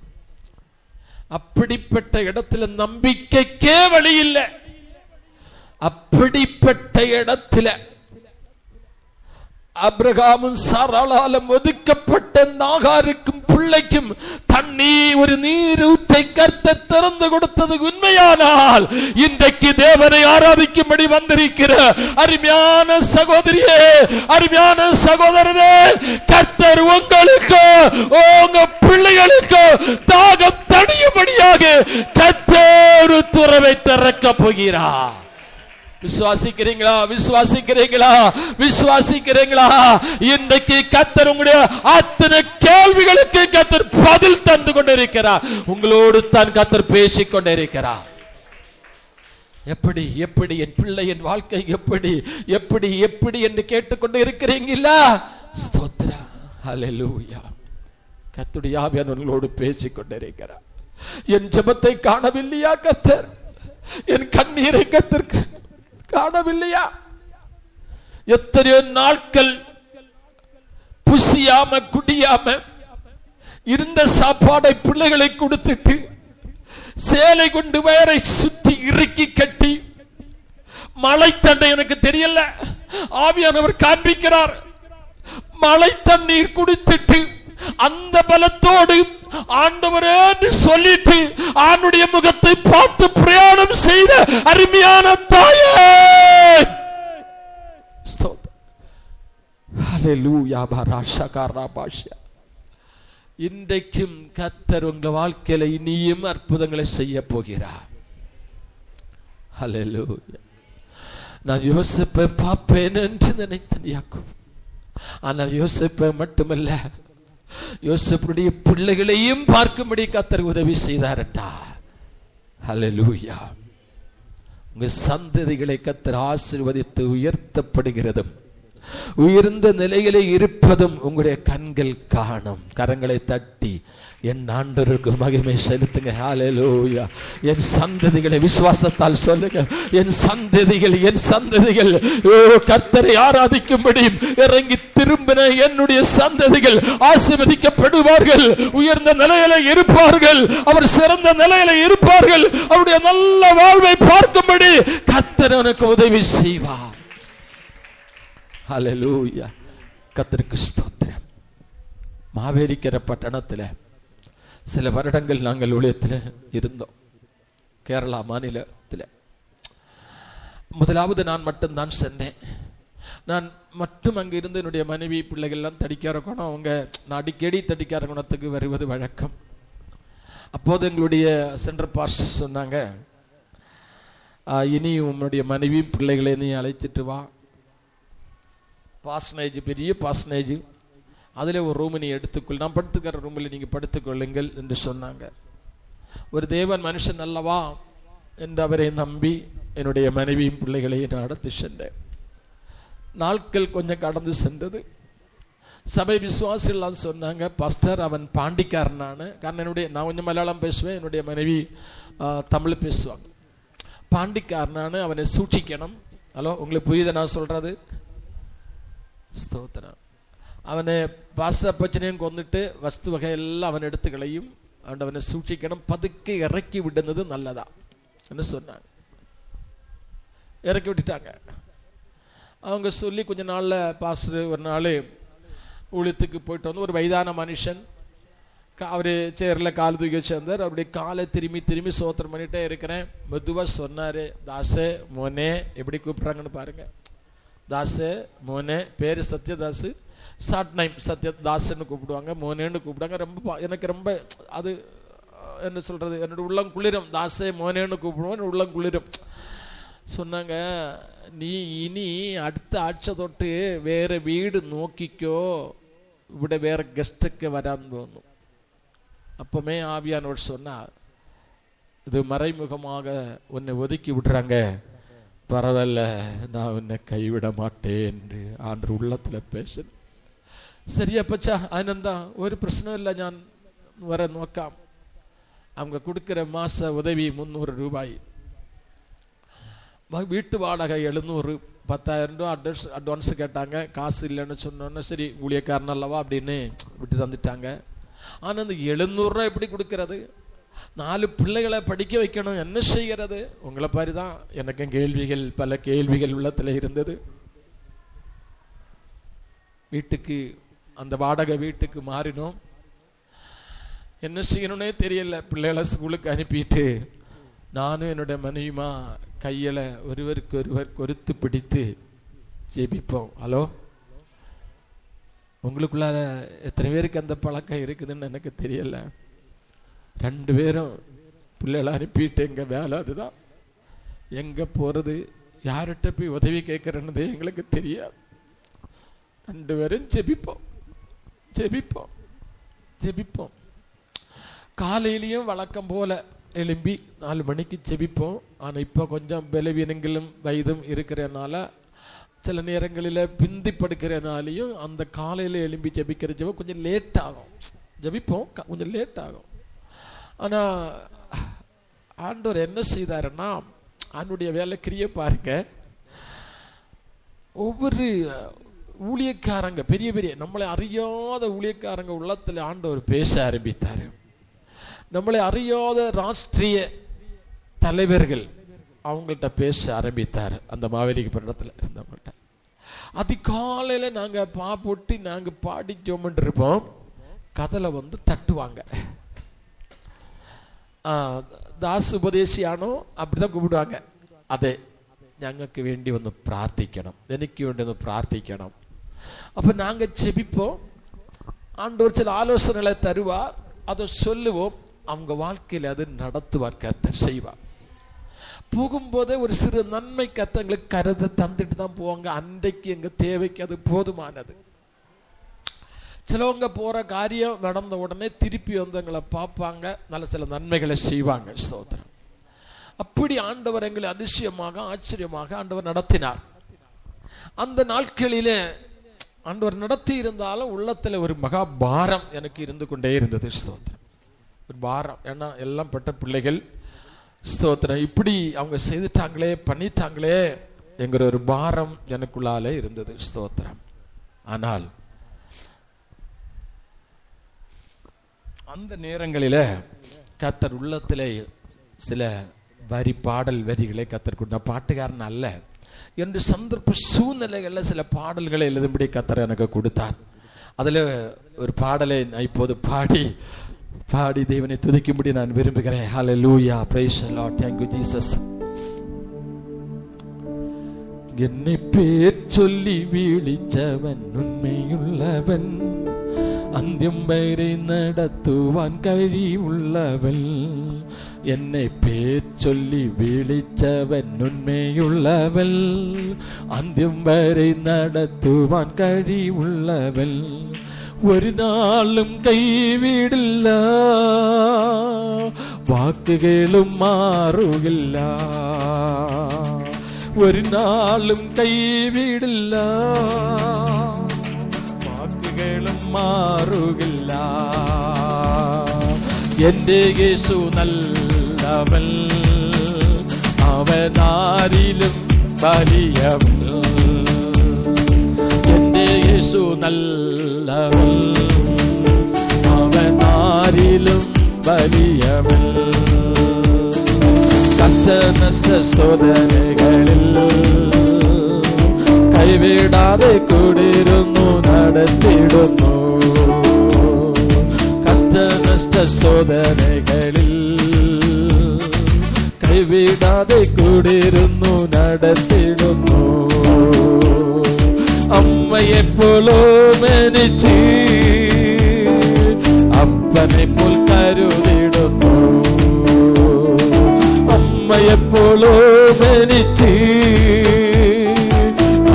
அப்படிப்பட்ட இடத்துல நம்பிக்கைக்கே வழி இல்லை. அப்படிப்பட்ட இடத்துல அப்ரகாமும் சாராளாலும் ஒதுக்கப்பட்ட நாகாருக்கும் பிள்ளைக்கும் தண்ணி ஒரு நீரூற்றை கர்த்தர் திறந்து கொடுத்தது உண்மையானால் இன்றைக்கு தேவனை ஆராதிக்கும்படி வந்திருக்கிற அருமையான சகோதரியே, அருமையான சகோதரனே, கர்த்தர் உங்களுக்கு உங்க பிள்ளைகளுக்கு தாகம் தணியும்படியாக கர்த்தர் ஒரு துறவை திறக்க போகிறார். விசுவாசிக்கிறீங்களா? விசுவாசிக்கிறீங்களா? விசுவாசிக்கிறீங்களா? இன்றைக்கு கர்த்தர் உங்களுடைய அத்தனை கேள்விகளுக்கு கர்த்தர் பதில் தந்து கொண்டிருக்கிறார். உங்களோடு தான் கர்த்தர் பேசிக் கொண்டிருக்கிறார். எப்படி எப்படி என் பிள்ளை, என் வாழ்க்கை எப்படி எப்படி எப்படி என்று கேட்டுக்கொண்டு இருக்கிறீங்களா? ஸ்தோத்திரம். ஹல்லேலூயா. கர்த்தருடைய ஆவியானவர் உங்களோடு பேசிக் கொண்டிருக்கிறார். என் ஜெபத்தை காணவில்லையா கர்த்தர்? என் கண்ணீரை கர்த்தர் காணவில்லையா? எத்தனையோ நாட்கள் புசியாம குடியாம இருந்த சாப்பாடை பிள்ளைகளை கொடுத்துட்டு சேலை கொண்டு வயரை சுற்றி இறுக்கி கட்டி மழை தண்ணை, எனக்கு தெரியல, ஆவியானவர் காண்பிக்கிறார், மழை தண்ணீர் குடித்துட்டு அந்த பலத்தோடு ஆண்டவரே சொல்லிட்டு ஆண்டுடைய முகத்தை பார்த்து பிரயாணம் செய்த அருமையான தாயே, ஹல்லேலூயா பராஷகாராபாஷா. இன்றைக்கும் கர்த்தர் உங்க வாழ்க்கையில இனியும் அற்புதங்களை செய்ய போகிறார். ஹல்லேலூயா. நான் யோசேப்பை பார்ப்பேன் என்று நினைத்தேன் யாக்கோபு. ஆனால் யோசேப்பை மட்டுமல்ல, யோசேப்புடைய பிள்ளைகளையும் பார்க்கும்படி கர்த்தர் உதவி செய்தாரட்டா. ஹல்லேலூயா. உங்க சந்ததிகளை கர்த்தர் ஆசீர்வதித்து உயர்த்தப்படுகிறதும் உயர்ந்த நிலையிலே இருப்பதும் உங்களுடைய கண்கள் காணும். கரங்களை தட்டி என் ஆண்டவருக்கு மகிமை செலுத்துங்க. ஹல்லேலூயா. என் சந்ததிகளை விசுவாசத்தால் சொல்லுங்க, என் சந்ததிகள் கர்த்தரை ஆராதிக்கும்படி இறங்கி திரும்பின என்னுடைய சந்ததிகள் ஆசீர்வதிக்கப்படுவார்கள், உயர்ந்த நிலையில இருப்பார்கள், அவர் சிறந்த நிலையில இருப்பார்கள், அவருடைய நல்ல வாழ்வை பார்க்கும்படி கர்த்தர் உனக்கு உதவி செய்வார். ஹல்லேலூயா. கர்த்தருக்கு ஸ்தோத்திரம். மாவேலிக்கரை பட்டணத்தில் சில வருடங்கள் நாங்கள் ஊழியத்தில் இருந்தோம். கேரளா மாநிலத்தில். முதலாவது நான் மட்டும்தான் சென்றேன். நான் மட்டும் அங்கே இருந்து என்னுடைய மனைவி பிள்ளைகள்லாம் தடிக்கார குணம், அவங்க நான் அடிக்கடி தடிக்கார குணத்துக்கு வருவது வழக்கம். அப்போது எங்களுடைய சென்ட்ரல் பாஸ்டர் சொன்னாங்க, இனி உன்னுடைய மனைவியும் பிள்ளைகளை நீ அழைச்சிட்டு வா, பாஸ்னேஜ் பெரிய பாஸ்னேஜ், அதில் ஒரு ரூம் நீ எடுத்துக்கொள், நான் படுத்துக்கிற ரூமில் நீங்கள் படுத்துக்கொள்ளுங்கள் என்று சொன்னாங்க. ஒரு தேவன் மனுஷன் அல்லவா என்று அவரை நம்பி என்னுடைய மனைவியும் பிள்ளைகளையும் நான் நடத்தி சென்றேன். நாட்கள் கொஞ்சம் கடந்து சென்றது. சபை விசுவாசிகள்லாம் சொன்னாங்க, பாஸ்டர் அவன் பாண்டிக்காரனான, காரணம் நான் கொஞ்சம் மலையாளம் பேசுவேன், என்னுடைய மனைவி தமிழ் பேசுவாங்க. பாண்டிக்காரனான அவனை சூட்சிக்கணும். ஹலோ, உங்களுக்கு புரியுத நான் சொல்றது? ஸ்தோத்திரம். அவனை பாச பிரச்சனையும் கொண்டுட்டு வஸ்து வகையெல்லாம் அவன் எடுத்துக்களையும் அவனை சூட்சிக்கணும், பதுக்கி இறக்கி விடுனது நல்லதா என்ன சொன்னாங்க. இறக்கி விட்டுட்டாங்க. அவங்க சொல்லி கொஞ்ச நாள்ல பாஸ்டர் ஒரு நாள் ஊழியத்துக்கு போயிட்டு வந்து ஒரு வயதான மனுஷன் அவரு சேர்ல கால் தூக்கி வச்சிருந்தார். அப்படியே காலை திரும்பி சோத்திரம் பண்ணிட்டே இருக்கிறேன். மெதுவா சொன்னாரு, தாசே மோனே, எப்படி கூப்பிடுறாங்கன்னு பாருங்க. தாசே மோனே, பேரு சத்யதாஸ், ஷார்ட் நேம் சத்யதாஸ்ன்னு கூப்பிடுவாங்க, மோனேன்னு கூப்பிடுவாங்க. ரொம்ப எனக்கு ரொம்ப அது என்ன சொல்றது, என்னோட உள்ளம் குளிரும். தாசே மோனேன்னு கூப்பிடுவோம், உள்ளம் குளிரும். சொன்னாங்க, நீ இனி அடுத்த ஆட்சி தொட்டு வேற வீடு நோக்கிக்கோ, ഇവിടെ வேற கெஸ்டுக்கு வரான்னு தோணும். அப்பமே ஆவியானவர் சொன்னார், இது மறைமுகமாக உன்னை ஒதுக்கி விடுறாங்க, பரவாயில்ல நான் உன்னை கைவிட மாட்டேன் என்று ஆண்டு உள்ளத்துல பேச. சரியா பச்சா, അതിനെന്താ ഒരു പ്രശ്നമില്ല, ഞാൻ വരെ നോക്കാം. அவங்க கொடுக்கிற மாச உதவி 300 ரூபாய், வீட்டு வாடகை 700, 10,000 ரூபா அட்வான்ஸ் கேட்டாங்க. காசு இல்லைன்னு சொன்னோன்னா சரி ஊழியக்காரன் அல்லவா அப்படின்னு விட்டு தந்துட்டாங்க. ஆனால் அந்த 700 ரூபா எப்படி கொடுக்கறது? 4 பிள்ளைகளை படிக்க வைக்கணும், என்ன செய்கிறது? உங்களை பாரு தான் எனக்கு கேள்விகள், பல கேள்விகள் உள்ளத்தில் இருந்தது. வீட்டுக்கு அந்த வாடகை வீட்டுக்கு மாறினோம். என்ன செய்யணும்னே தெரியல. பிள்ளைகளை ஸ்கூலுக்கு அனுப்பிட்டு நானும் என்னுடைய மனைவியுமா கையில ஒருவருக்கு ஒருவர் கொறுத்து பிடித்து ஜெபிப்போம். ஹலோ, உங்களுக்குள்ள எத்தனை பேருக்கு அந்த பழக்கம் இருக்குதுன்னு எனக்கு தெரியல. 2 பேரும் பிள்ளைகளை அனுப்பிட்டு எங்க வேலை அதுதான். எங்க போறது, யார்கிட்ட போய் உதவி கேட்கறன்னு எங்களுக்கு தெரியாது. 2 பேரும் ஜெபிப்போம். காலையிலையும் வழக்கம் போல எழும்பி 4 மணிக்கு ஜெபிப்போம். ஆனால் இப்போ கொஞ்சம் பலவீனங்களும் வயதும் இருக்கிறனால சில நேரங்களில் பிந்தி படுக்கிறனாலையும் அந்த காலையில் எழும்பி ஜெபிக்கிற ஜெபம் கொஞ்சம் லேட் ஆகும். ஜெபிப்போம், கொஞ்சம் லேட் ஆகும். ஆனால் ஆண்டவர் என்ன செய்தாருன்னா, ஆண்டுடைய வேலை கிரியை பாருங்க. ஒவ்வொரு ஊழியக்காரங்க, பெரிய பெரிய நம்மளை அறியாத ஊழியக்காரங்க உள்ளத்துல ஆண்டவர் பேச ஆரம்பித்தாரு. நம்மளை அறியாத ராஷ்டிரிய தலைவர்கள் அவங்கள்ட்ட பேச ஆரம்பித்தார். அந்த மாவேலிக்கு பட்டணத்துல இருந்தவங்கள்ட்ட அதிகாலையில நாங்க போட்டு நாங்க பாடி ஜோமன் இருப்போம். கதலை வந்து தட்டுவாங்க. தாஸ் ഉപദേശിയാണോ அப்படிதான் கூப்பிடுவாங்க. അതെ, ഞങ്ങൾക്ക് വേണ്ടി ഒന്ന് പ്രാർത്ഥിക്കണം, എനിക്ക് വേണ്ടി ഒന്ന് പ്രാർത്ഥിക്കണം. அப்ப நாங்க ஜெபிப்போம், ஆண்டவர் சில ஆலோசனைகளை தருவார், அதை சொல்லுவோம், அவங்க வாழ்க்கையில அது நடத்துவார், கர்த்தர் செய்வார். போகும்போதே ஒரு சிறு நன்மை கர்த்தங்களுக்கு கருத்தை தந்துட்டு தான் போவாங்க. அன்றைக்கு எங்க தேவைக்கு அது போதுமானது. சிலவங்க போற காரியம் நடந்த உடனே திருப்பி வந்து எங்களை பார்ப்பாங்க, நல்ல சில நன்மைகளை செய்வாங்க. ஸ்தோத்திரம். அப்படி ஆண்டவர் எங்களை அதிசயமாக ஆச்சரியமாக ஆண்டவர் நடத்தினார். அந்த நாட்களிலே ஆண்டவர் நடத்தி இருந்தாலும் உள்ளத்துல ஒரு மகா பாரம் எனக்கு இருந்து கொண்டே இருந்தது. ஸ்தோத்திரம். ஒரு பாரம். ஏன்னா எல்லாம் பெற்ற பிள்ளைகள். ஸ்தோத்திரம். இப்படி அவங்க செய்துட்டாங்களே, பண்ணிட்டாங்களே என்கிற ஒரு பாரம் எனக்குள்ளாலே இருந்தது. ஸ்தோத்திரம். ஆனால் அந்த நேரங்களில கர்த்தர் உள்ளத்திலே சில வரி, பாடல் வரிகளை கர்த்தர் கொடுத்த, பாட்டுக்காரன் அல்ல என்று சந்தர்ப்ப சூழ்நிலைகள்ல சில பாடல்களை எழுதும்படி கர்த்தர் எனக்கு கொடுத்தார். அதுல ஒரு பாடலை இப்போது பாடி தேவனை துதிக்கும்படி நான் விரும்புகிறேன். Hallelujah, praise the Lord, thank you Jesus. என்னை பேர் சொல்லி விழிச்சவன் உண்மையுள்ளவன், அந்தியம் வரை நடத்துவான் கழி உள்ளவன். என்னை பேர் சொல்லி விழிச்சவன் உண்மையுள்ளவன், அந்தியம் வரை நடத்துவான் கழி உள்ளவன். ஒரு நாளும் கைவிடில்ல, வாக்குகளும் மாறுகிല്ല. ஒரு நாளும் கைவிடில்ல, വാക്കുകളും മാറുകില്ല. എന്റെ യേശു നല്ലവൻ, അവൻ ആരിലും വലിയവൻ. എന്റെ യേശു നല്ലവൻ, അവൻ ആരിലും വലിയവൻ. കഷ്ടനഷ്ട ശോധനകളിൽ കൈവിടാതെ കൂടിരുന്നു നടത്തിടുന്നു. കഷ്ടനഷ്ട ശോധനകളിൽ കൈവിടാതെ കൂടിരുന്നു നടത്തിടുന്നു. അമ്മയെപ്പോലും എനിച്ച് അപ്പനെ പോൽ കരുതിടുന്നു. അമ്മയെപ്പോലും എനിച്ച്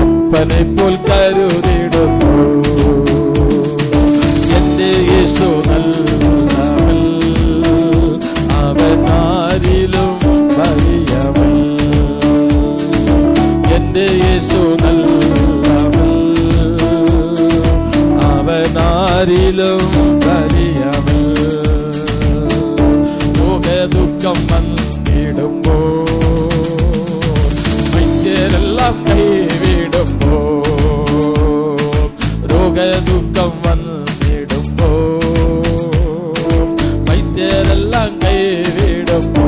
അപ്പനെ പോൽ കരുതിടുന്നു. എന്റെ യേശു നല്ലവൻ, അവൻ ആരിലും വലിയവൻ. എന്റെ യേശു നല്ലവൻ, അവൻ ആരിലും വലിയവൻ. ദുഃഖം വന്നിടുമ്പോ മൈക്കെല്ലാം കൈവിടുമ്പോ, രോഗദുഃഖം വന്നിടുമ്പോ വൈദ്യരെല്ലാം കൈവിടുമ്പോ,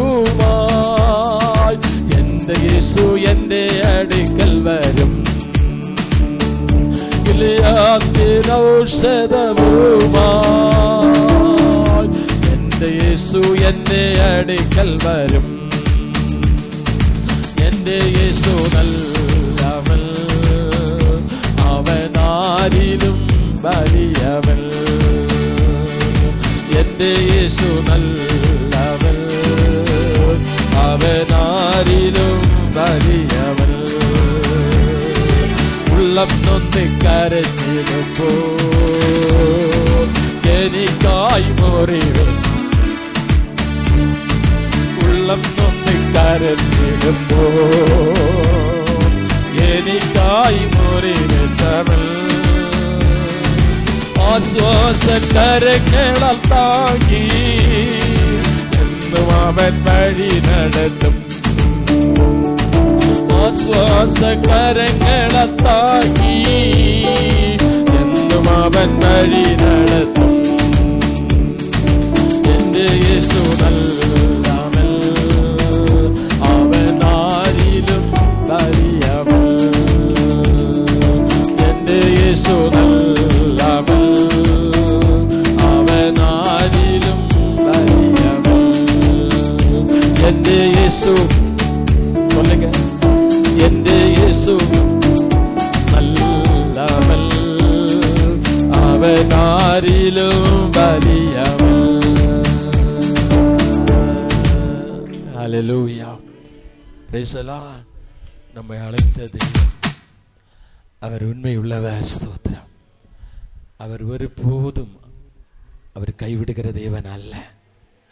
ഔഷധവുമായി എന്റെ യേശു എന്റെ അടുക്കൽ വരും. ഔഷധവുമായി എന്റെ യേശു എന്റെ അടുക്കൽ വരും. എന്റെ യേശു നല്ലവൻ, അവൻ ആരിലും വലിയവൻ. എന്റെ യേശു നല്ലവൻ, അവൻ ആരിലും വലിയവൻ. ഉള്ളം നൊന്ന് കരഞ്ഞിടുമ്പോ എനിക്കായി മുറിവും. ഉള്ളം നൊന്ന് കരഞ്ഞിടുമ്പോ എനിക്കായി മുറിവിട്ടവൻ. ആശ്വാസകരങ്ങളാൽ താങ്ങി എന്നും അവൻ വഴി നടത്തും. ആശ്വാസകരങ്ങളാൽ താങ്ങി എന്നും അവൻ വഴി നടത്തും. എന്റെ യേശു നല്ലവൻ, അവൻ ആരിലും വലിയവൻ. എന്റെ യേശു നല്ലവൻ, അവൻ ആരിലും വലിയവൻ. എന്റെ യേശു பிரைஸ் தி லார்ட். நம்மை அழைத்தது அவர் உண்மை உள்ளவர். ஸ்தோத்திரம். அவர் ஒருபோதும் அவர் கைவிடுகிற தேவன் அல்ல.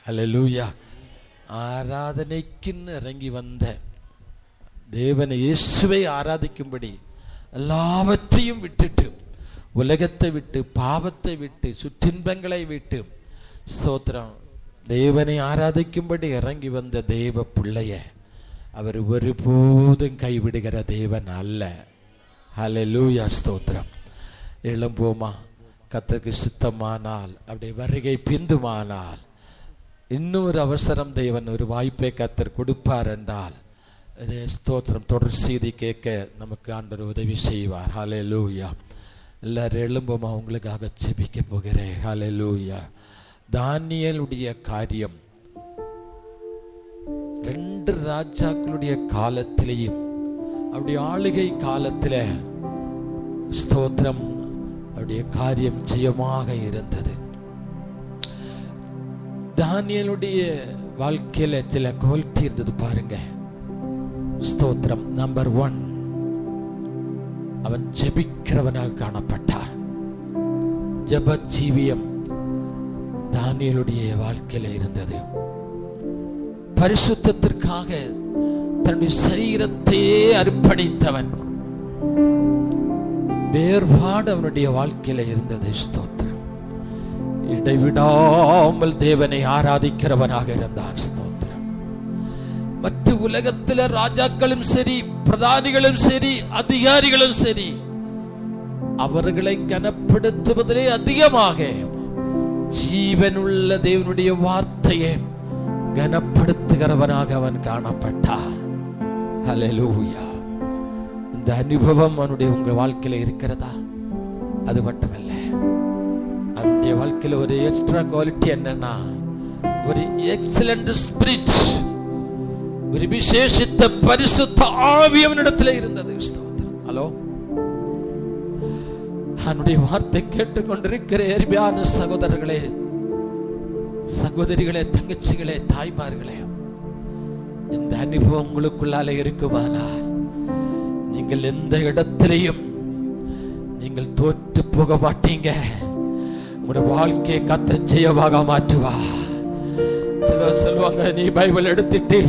அல்லேலூயா. ஆராதனைக்குன்னு இறங்கி வந்த தேவனை, இயேசுவை ஆராதிக்கும்படி எல்லாவற்றையும் விட்டுட்டு, உலகத்தை விட்டு, பாவத்தை விட்டு, சுற்றின்பங்களை விட்டு, ஸ்தோத்திரம், தேவனை ஆராதிக்கும்படி இறங்கி வந்த தேவ பிள்ளைய அவர் ஒருபோதும் கைவிடுகிற தேவன் அல்ல. ஹல்லேலூயா. ஸ்தோத்திரம். எழும்போமா, கர்த்தருக்கு சித்தமானால், அப்படி வருகை பிந்துமானால், இன்னொரு அவசரம் தேவன் ஒரு வாய்ப்பை கர்த்தர் கொடுப்பார் என்றால், ஸ்தோத்திரம், தொடர் செய்தி கேட்க நமக்கு ஆண்டவர் உதவி செய்வார். ஹல்லேலூயா. எல்லாரும் எழும்போமா, உங்களுக்காக ஜெபிக்க போகிறேன். ஹல்லேலூயா. தானியேலுடைய காரியம் 2 ராஜாக்களுடைய காலத்திலேயும் அவருடைய ஆளுகை காலத்தில ஸ்தோத்திரம் அவருடைய காரியம் ஜெயமாக இருந்தது. தானியேலுடைய வாழ்க்கையில சில குவாலிட்டி இருந்தது பாருங்க. ஸ்தோத்திரம். நம்பர் 1, அவன் ஜெபிக்கிறவனாக காணப்பட்டான். ஜெப ஜீவியம் தானியேலுடைய வாழ்க்கையில இருந்தது. பரிசுத்தத்திற்காக தன்னுடைய சரீரத்தையே அர்ப்பணித்தவன். வேறுபாடு அவனுடைய வாழ்க்கையில இருந்தது. ஸ்தோத்திரம். இடைவிடாமல் தேவனை ஆராதிக்கிறவனாக இருந்தான். ஸ்தோத்திரம். மற்ற உலகத்தில் ராஜாக்களும் சரி, பிரதானிகளும் சரி, அதிகாரிகளும் சரி, அவர்களை கனப்படுத்துவதிலே அதிகமாக ஜீவனுள்ள தேவனுடைய வார்த்தையை கனப்படுத்துகிறவனாக அவன் காணப்பட்டான். ஹல்லேலூயா. இந்த அனுபவம் அவனுடைய உங்கள் வாழ்க்கையில இருக்கிறதா? அது மட்டுமல்ல, அவனுடைய வாழ்க்கையில ஒரு எக்ஸ்ட்ரா குவாலிட்டி என்னன்னா, ஒரு எக்ஸலண்ட் ஸ்பிரிட், ஒரு விசேஷித்த பரிசுத்த ஆவி அவனிடத்தில் இருந்தது. ஹலோ, அவனுடைய வார்த்தை கேட்டுக்கொண்டிருக்கிற அருமையான சகோதரர்களே, சகோதரிகளே, தங்கச்சிகளே, தாய்மார்களே, இந்த அனுபவம் உங்களுக்குள்ளால இருக்குமானால் நீங்கள் எந்த இடத்திலையும் நீங்கள் தோற்று போக மாட்டீங்க. உங்களுடைய வாழ்க்கையை கர்த்தர் ஜெயமாக மாற்றுவா. சிலர் சொல்லுவாங்க, நீ பைபிள் எடுத்துட்டு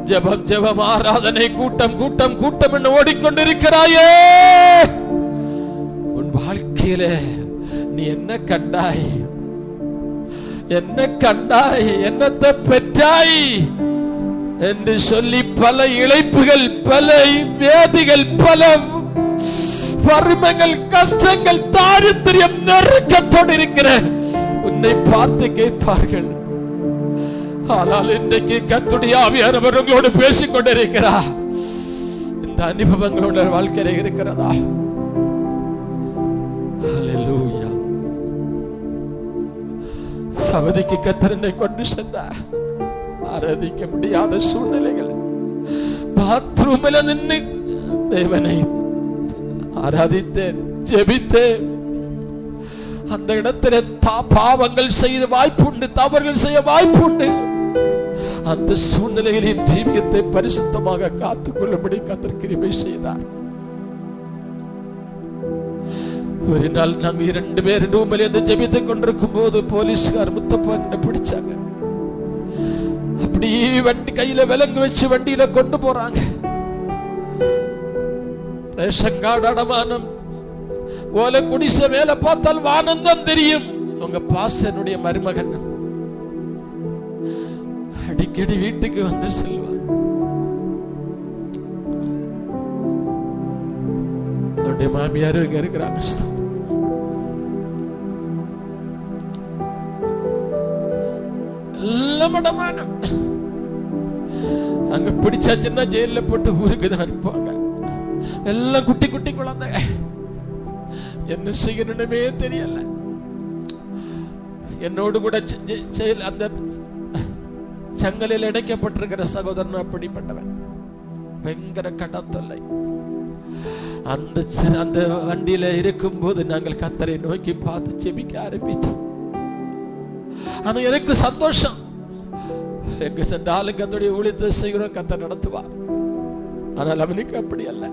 ஜெபம் ஜெபம், ஆராதனை, கூட்டம் கூட்டம் கூட்டம் என்று ஓடிக்கொண்டிருக்கிறாயே, உன் வாழ்க்கையில நீ என்ன கண்டாய்? என்ன கண்டாய்? என்னத்தை பெற்றாய் என்று சொல்லி பல இழைப்புகள், பல வேதிகள், பல வறுமைகள், கஷ்டங்கள், தாரித்திரியம், நெருக்கத்தோடு இருக்கிற உன்னை பார்த்து கேட்பார்கள். ஆனால் இன்றைக்கு கர்த்தருடைய ஆவியானவர் உங்களோடு பேசிக் கொண்டிருக்கிறார். இந்த அனுபவங்களோட வாழ்க்கையில இருக்கிறதா? ஹல்லேலூயா. சவதிக்கு கர்த்தர் என்னை கொண்டு சென்றார். ஆராதிக்க முடியாத சூழ்நிலைகள், பாத்ரூமில் நின்று தேவனை ஆராதித்தேன், ஜெபித்தேன். அந்த இடத்துல பாவங்கள் செய்த வாய்ப்புண்டு, தவறுகள் செய்ய வாய்ப்புண்டு. அந்த சூழ்நிலைகளின் ஜீவியத்தை பரிசுத்தமாக காத்துக்கொள்ளும்படி கர்த்தர் கிருபை செய்தார். ஒரு நாள் நாங்க 2 பேர் ரூமில் இருந்து ஜெபித்துக் கொண்டிருக்கும் போது போலீஸ்கார் முத்தப்பா பிடிச்சாங்க. அப்படியே வண்டி கையில விலங்கு வச்சு வண்டியில கொண்டு போறாங்க. ரேஷன் கார்டு அடமானம், ஓலை குடிச மேல பார்த்தால் வானந்தம் தெரியும். உங்க பாஸ்டருடைய மருமகன் அடிக்கடி வீட்டுக்கு வந்து செல்வார். அவருடைய மாமியார் இங்க இருக்கிறாங்க. எல்லாம் அடமானம். அங்க பிடிச்சாச்சுன்னா ஜெயில போட்டு ஊருக்கு தான் அனுப்புவாங்க. எல்லாம் குட்டி குட்டி குழந்தை. என்ன செய்யணுமே தெரியல. என்னோடு கூட அந்த சங்கலில் இணைக்கப்பட்டிருக்கிற சகோதரன் அப்படிப்பட்டவன். பயங்கர கடன் தொல்லை. அந்த வண்டியில இருக்கும் போது நாங்கள் கர்த்தரை நோக்கி பார்த்து ஜெபிக்க ஆரம்பித்தோம். ஆனா எனக்கு சந்தோஷம். எங்க சென்றாலும் கர்த்தருடைய ஊழியத்தை செய்கிறோம், கர்த்தர் நடத்துவார். ஆனால் அவனுக்கு அப்படி அல்ல.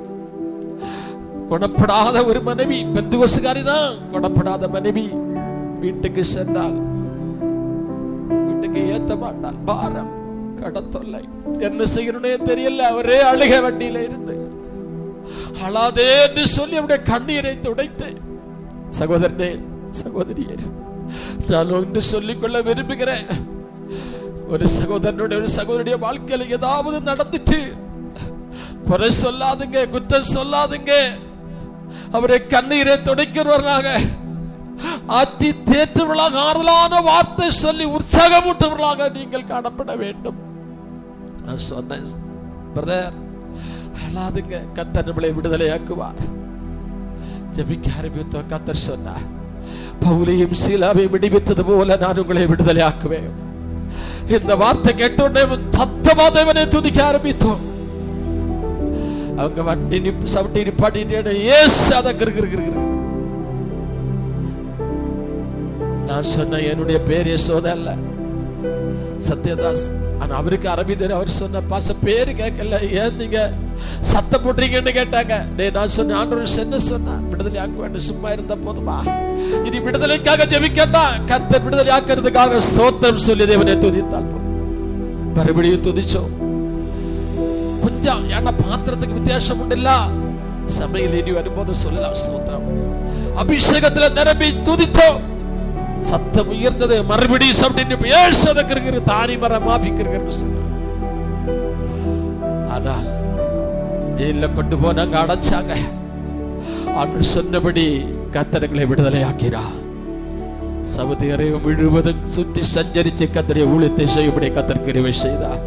குணப்படாத ஒரு மனைவி, பெந்தகோஸ்துக்காரி தான், குணப்படாத மனைவி வீட்டுக்கு சென்றால் வீட்டுக்கு ஏத்த மாட்டாள். பாரம், கடத்தொல்லை, என்ன செய்யணும்னே தெரியல. அவரே அழுக வண்டியில இருந்து அழாதே என்று சொல்லி அவருடைய கண்ணீரை துடைத்து, சகோதரனே சகோதரியே, நான் ஒன்று சொல்லிக்கொள்ள விரும்புகிறேன். ஒரு சகோதரனுடைய ஒரு சகோதரிய வாழ்க்கையில ஏதாவது நடந்துச்சு, குறை சொல்லாதுங்க, குற்றம் சொல்லாதுங்க. அவரை கண்ணீரை துடைக்கிறவர்களாக, ஆத்தி தேற்றுவர்களாக, ஆறுதலான வார்த்தை சொல்லி உற்சாகமூட்டவர்களாக நீங்கள் காணப்பட வேண்டும். நான் சொன்னேன், பிரதர் அழாதுங்க, கர்த்தர் நம்மளை விடுதலையாக்குவார். ஜெபிக்க ஆரம்பித்தோம். கர்த்தர் சொன்னார், பவுலையும் சீலாவையும் விடுவித்தது போல நான் உங்களை விடுதலையாக்குவேன். இந்த வார்த்தை கேட்டோடனே தத்தமா தேவனை துதிக்க ஆரம்பித்தோம். அவங்க வண்டி சவுட்டி நிப்பாட்டிட்டு நான் சொன்ன, என்னுடைய பேர் யசோத அல்ல, சத்யதாஸ். ஆனா அவருக்கு அரபி தெரியும். அவர் சொன்ன, பாச பேரு கேட்கல, ஏன் நீங்க சத்தம் போடுறீங்கன்னு கேட்டாங்க. நான் சொன்ன, ஆண்டவர் என்ன சொன்னா, விடுதலை ஆக்க வேண்டும், சும்மா இருந்த போதுமா, இனி விடுதலைக்காக ஜெபிக்கட்டா, கர்த்தர் விடுதலை ஆக்கிறதுக்காக ஸ்தோத்திரம் சொல்லி தேவனை துதித்தால் மறுபடியும் துதிச்சோம். கொஞ்சம் ஏன்னா பாத்திரத்துக்கு வித்தியாசம் உண்டுல்ல, சபையில் இனி வரும்போது சொல்லலாம் ஸ்தோத்திரம். அபிஷேகத்துல நிரம்பி துதித்தோம். சத்தம் உயர்ந்தது. மறுபடியும் சப்டி தானி மரம் மாபிக்கிறது சொன்னார். ஆனால் ஜெயில கொண்டு போனாங்க, அடைச்சாங்க. அன்று சொன்னபடி கர்த்தர்களை விடுதலை ஆக்கிறார். சவுதி அரேபியா முழுவதும் சுற்றி சஞ்சரிச்சு கர்த்தருடைய ஊழியத்தை செய்யும்படி கர்த்தர் கிருபை செய்தார்.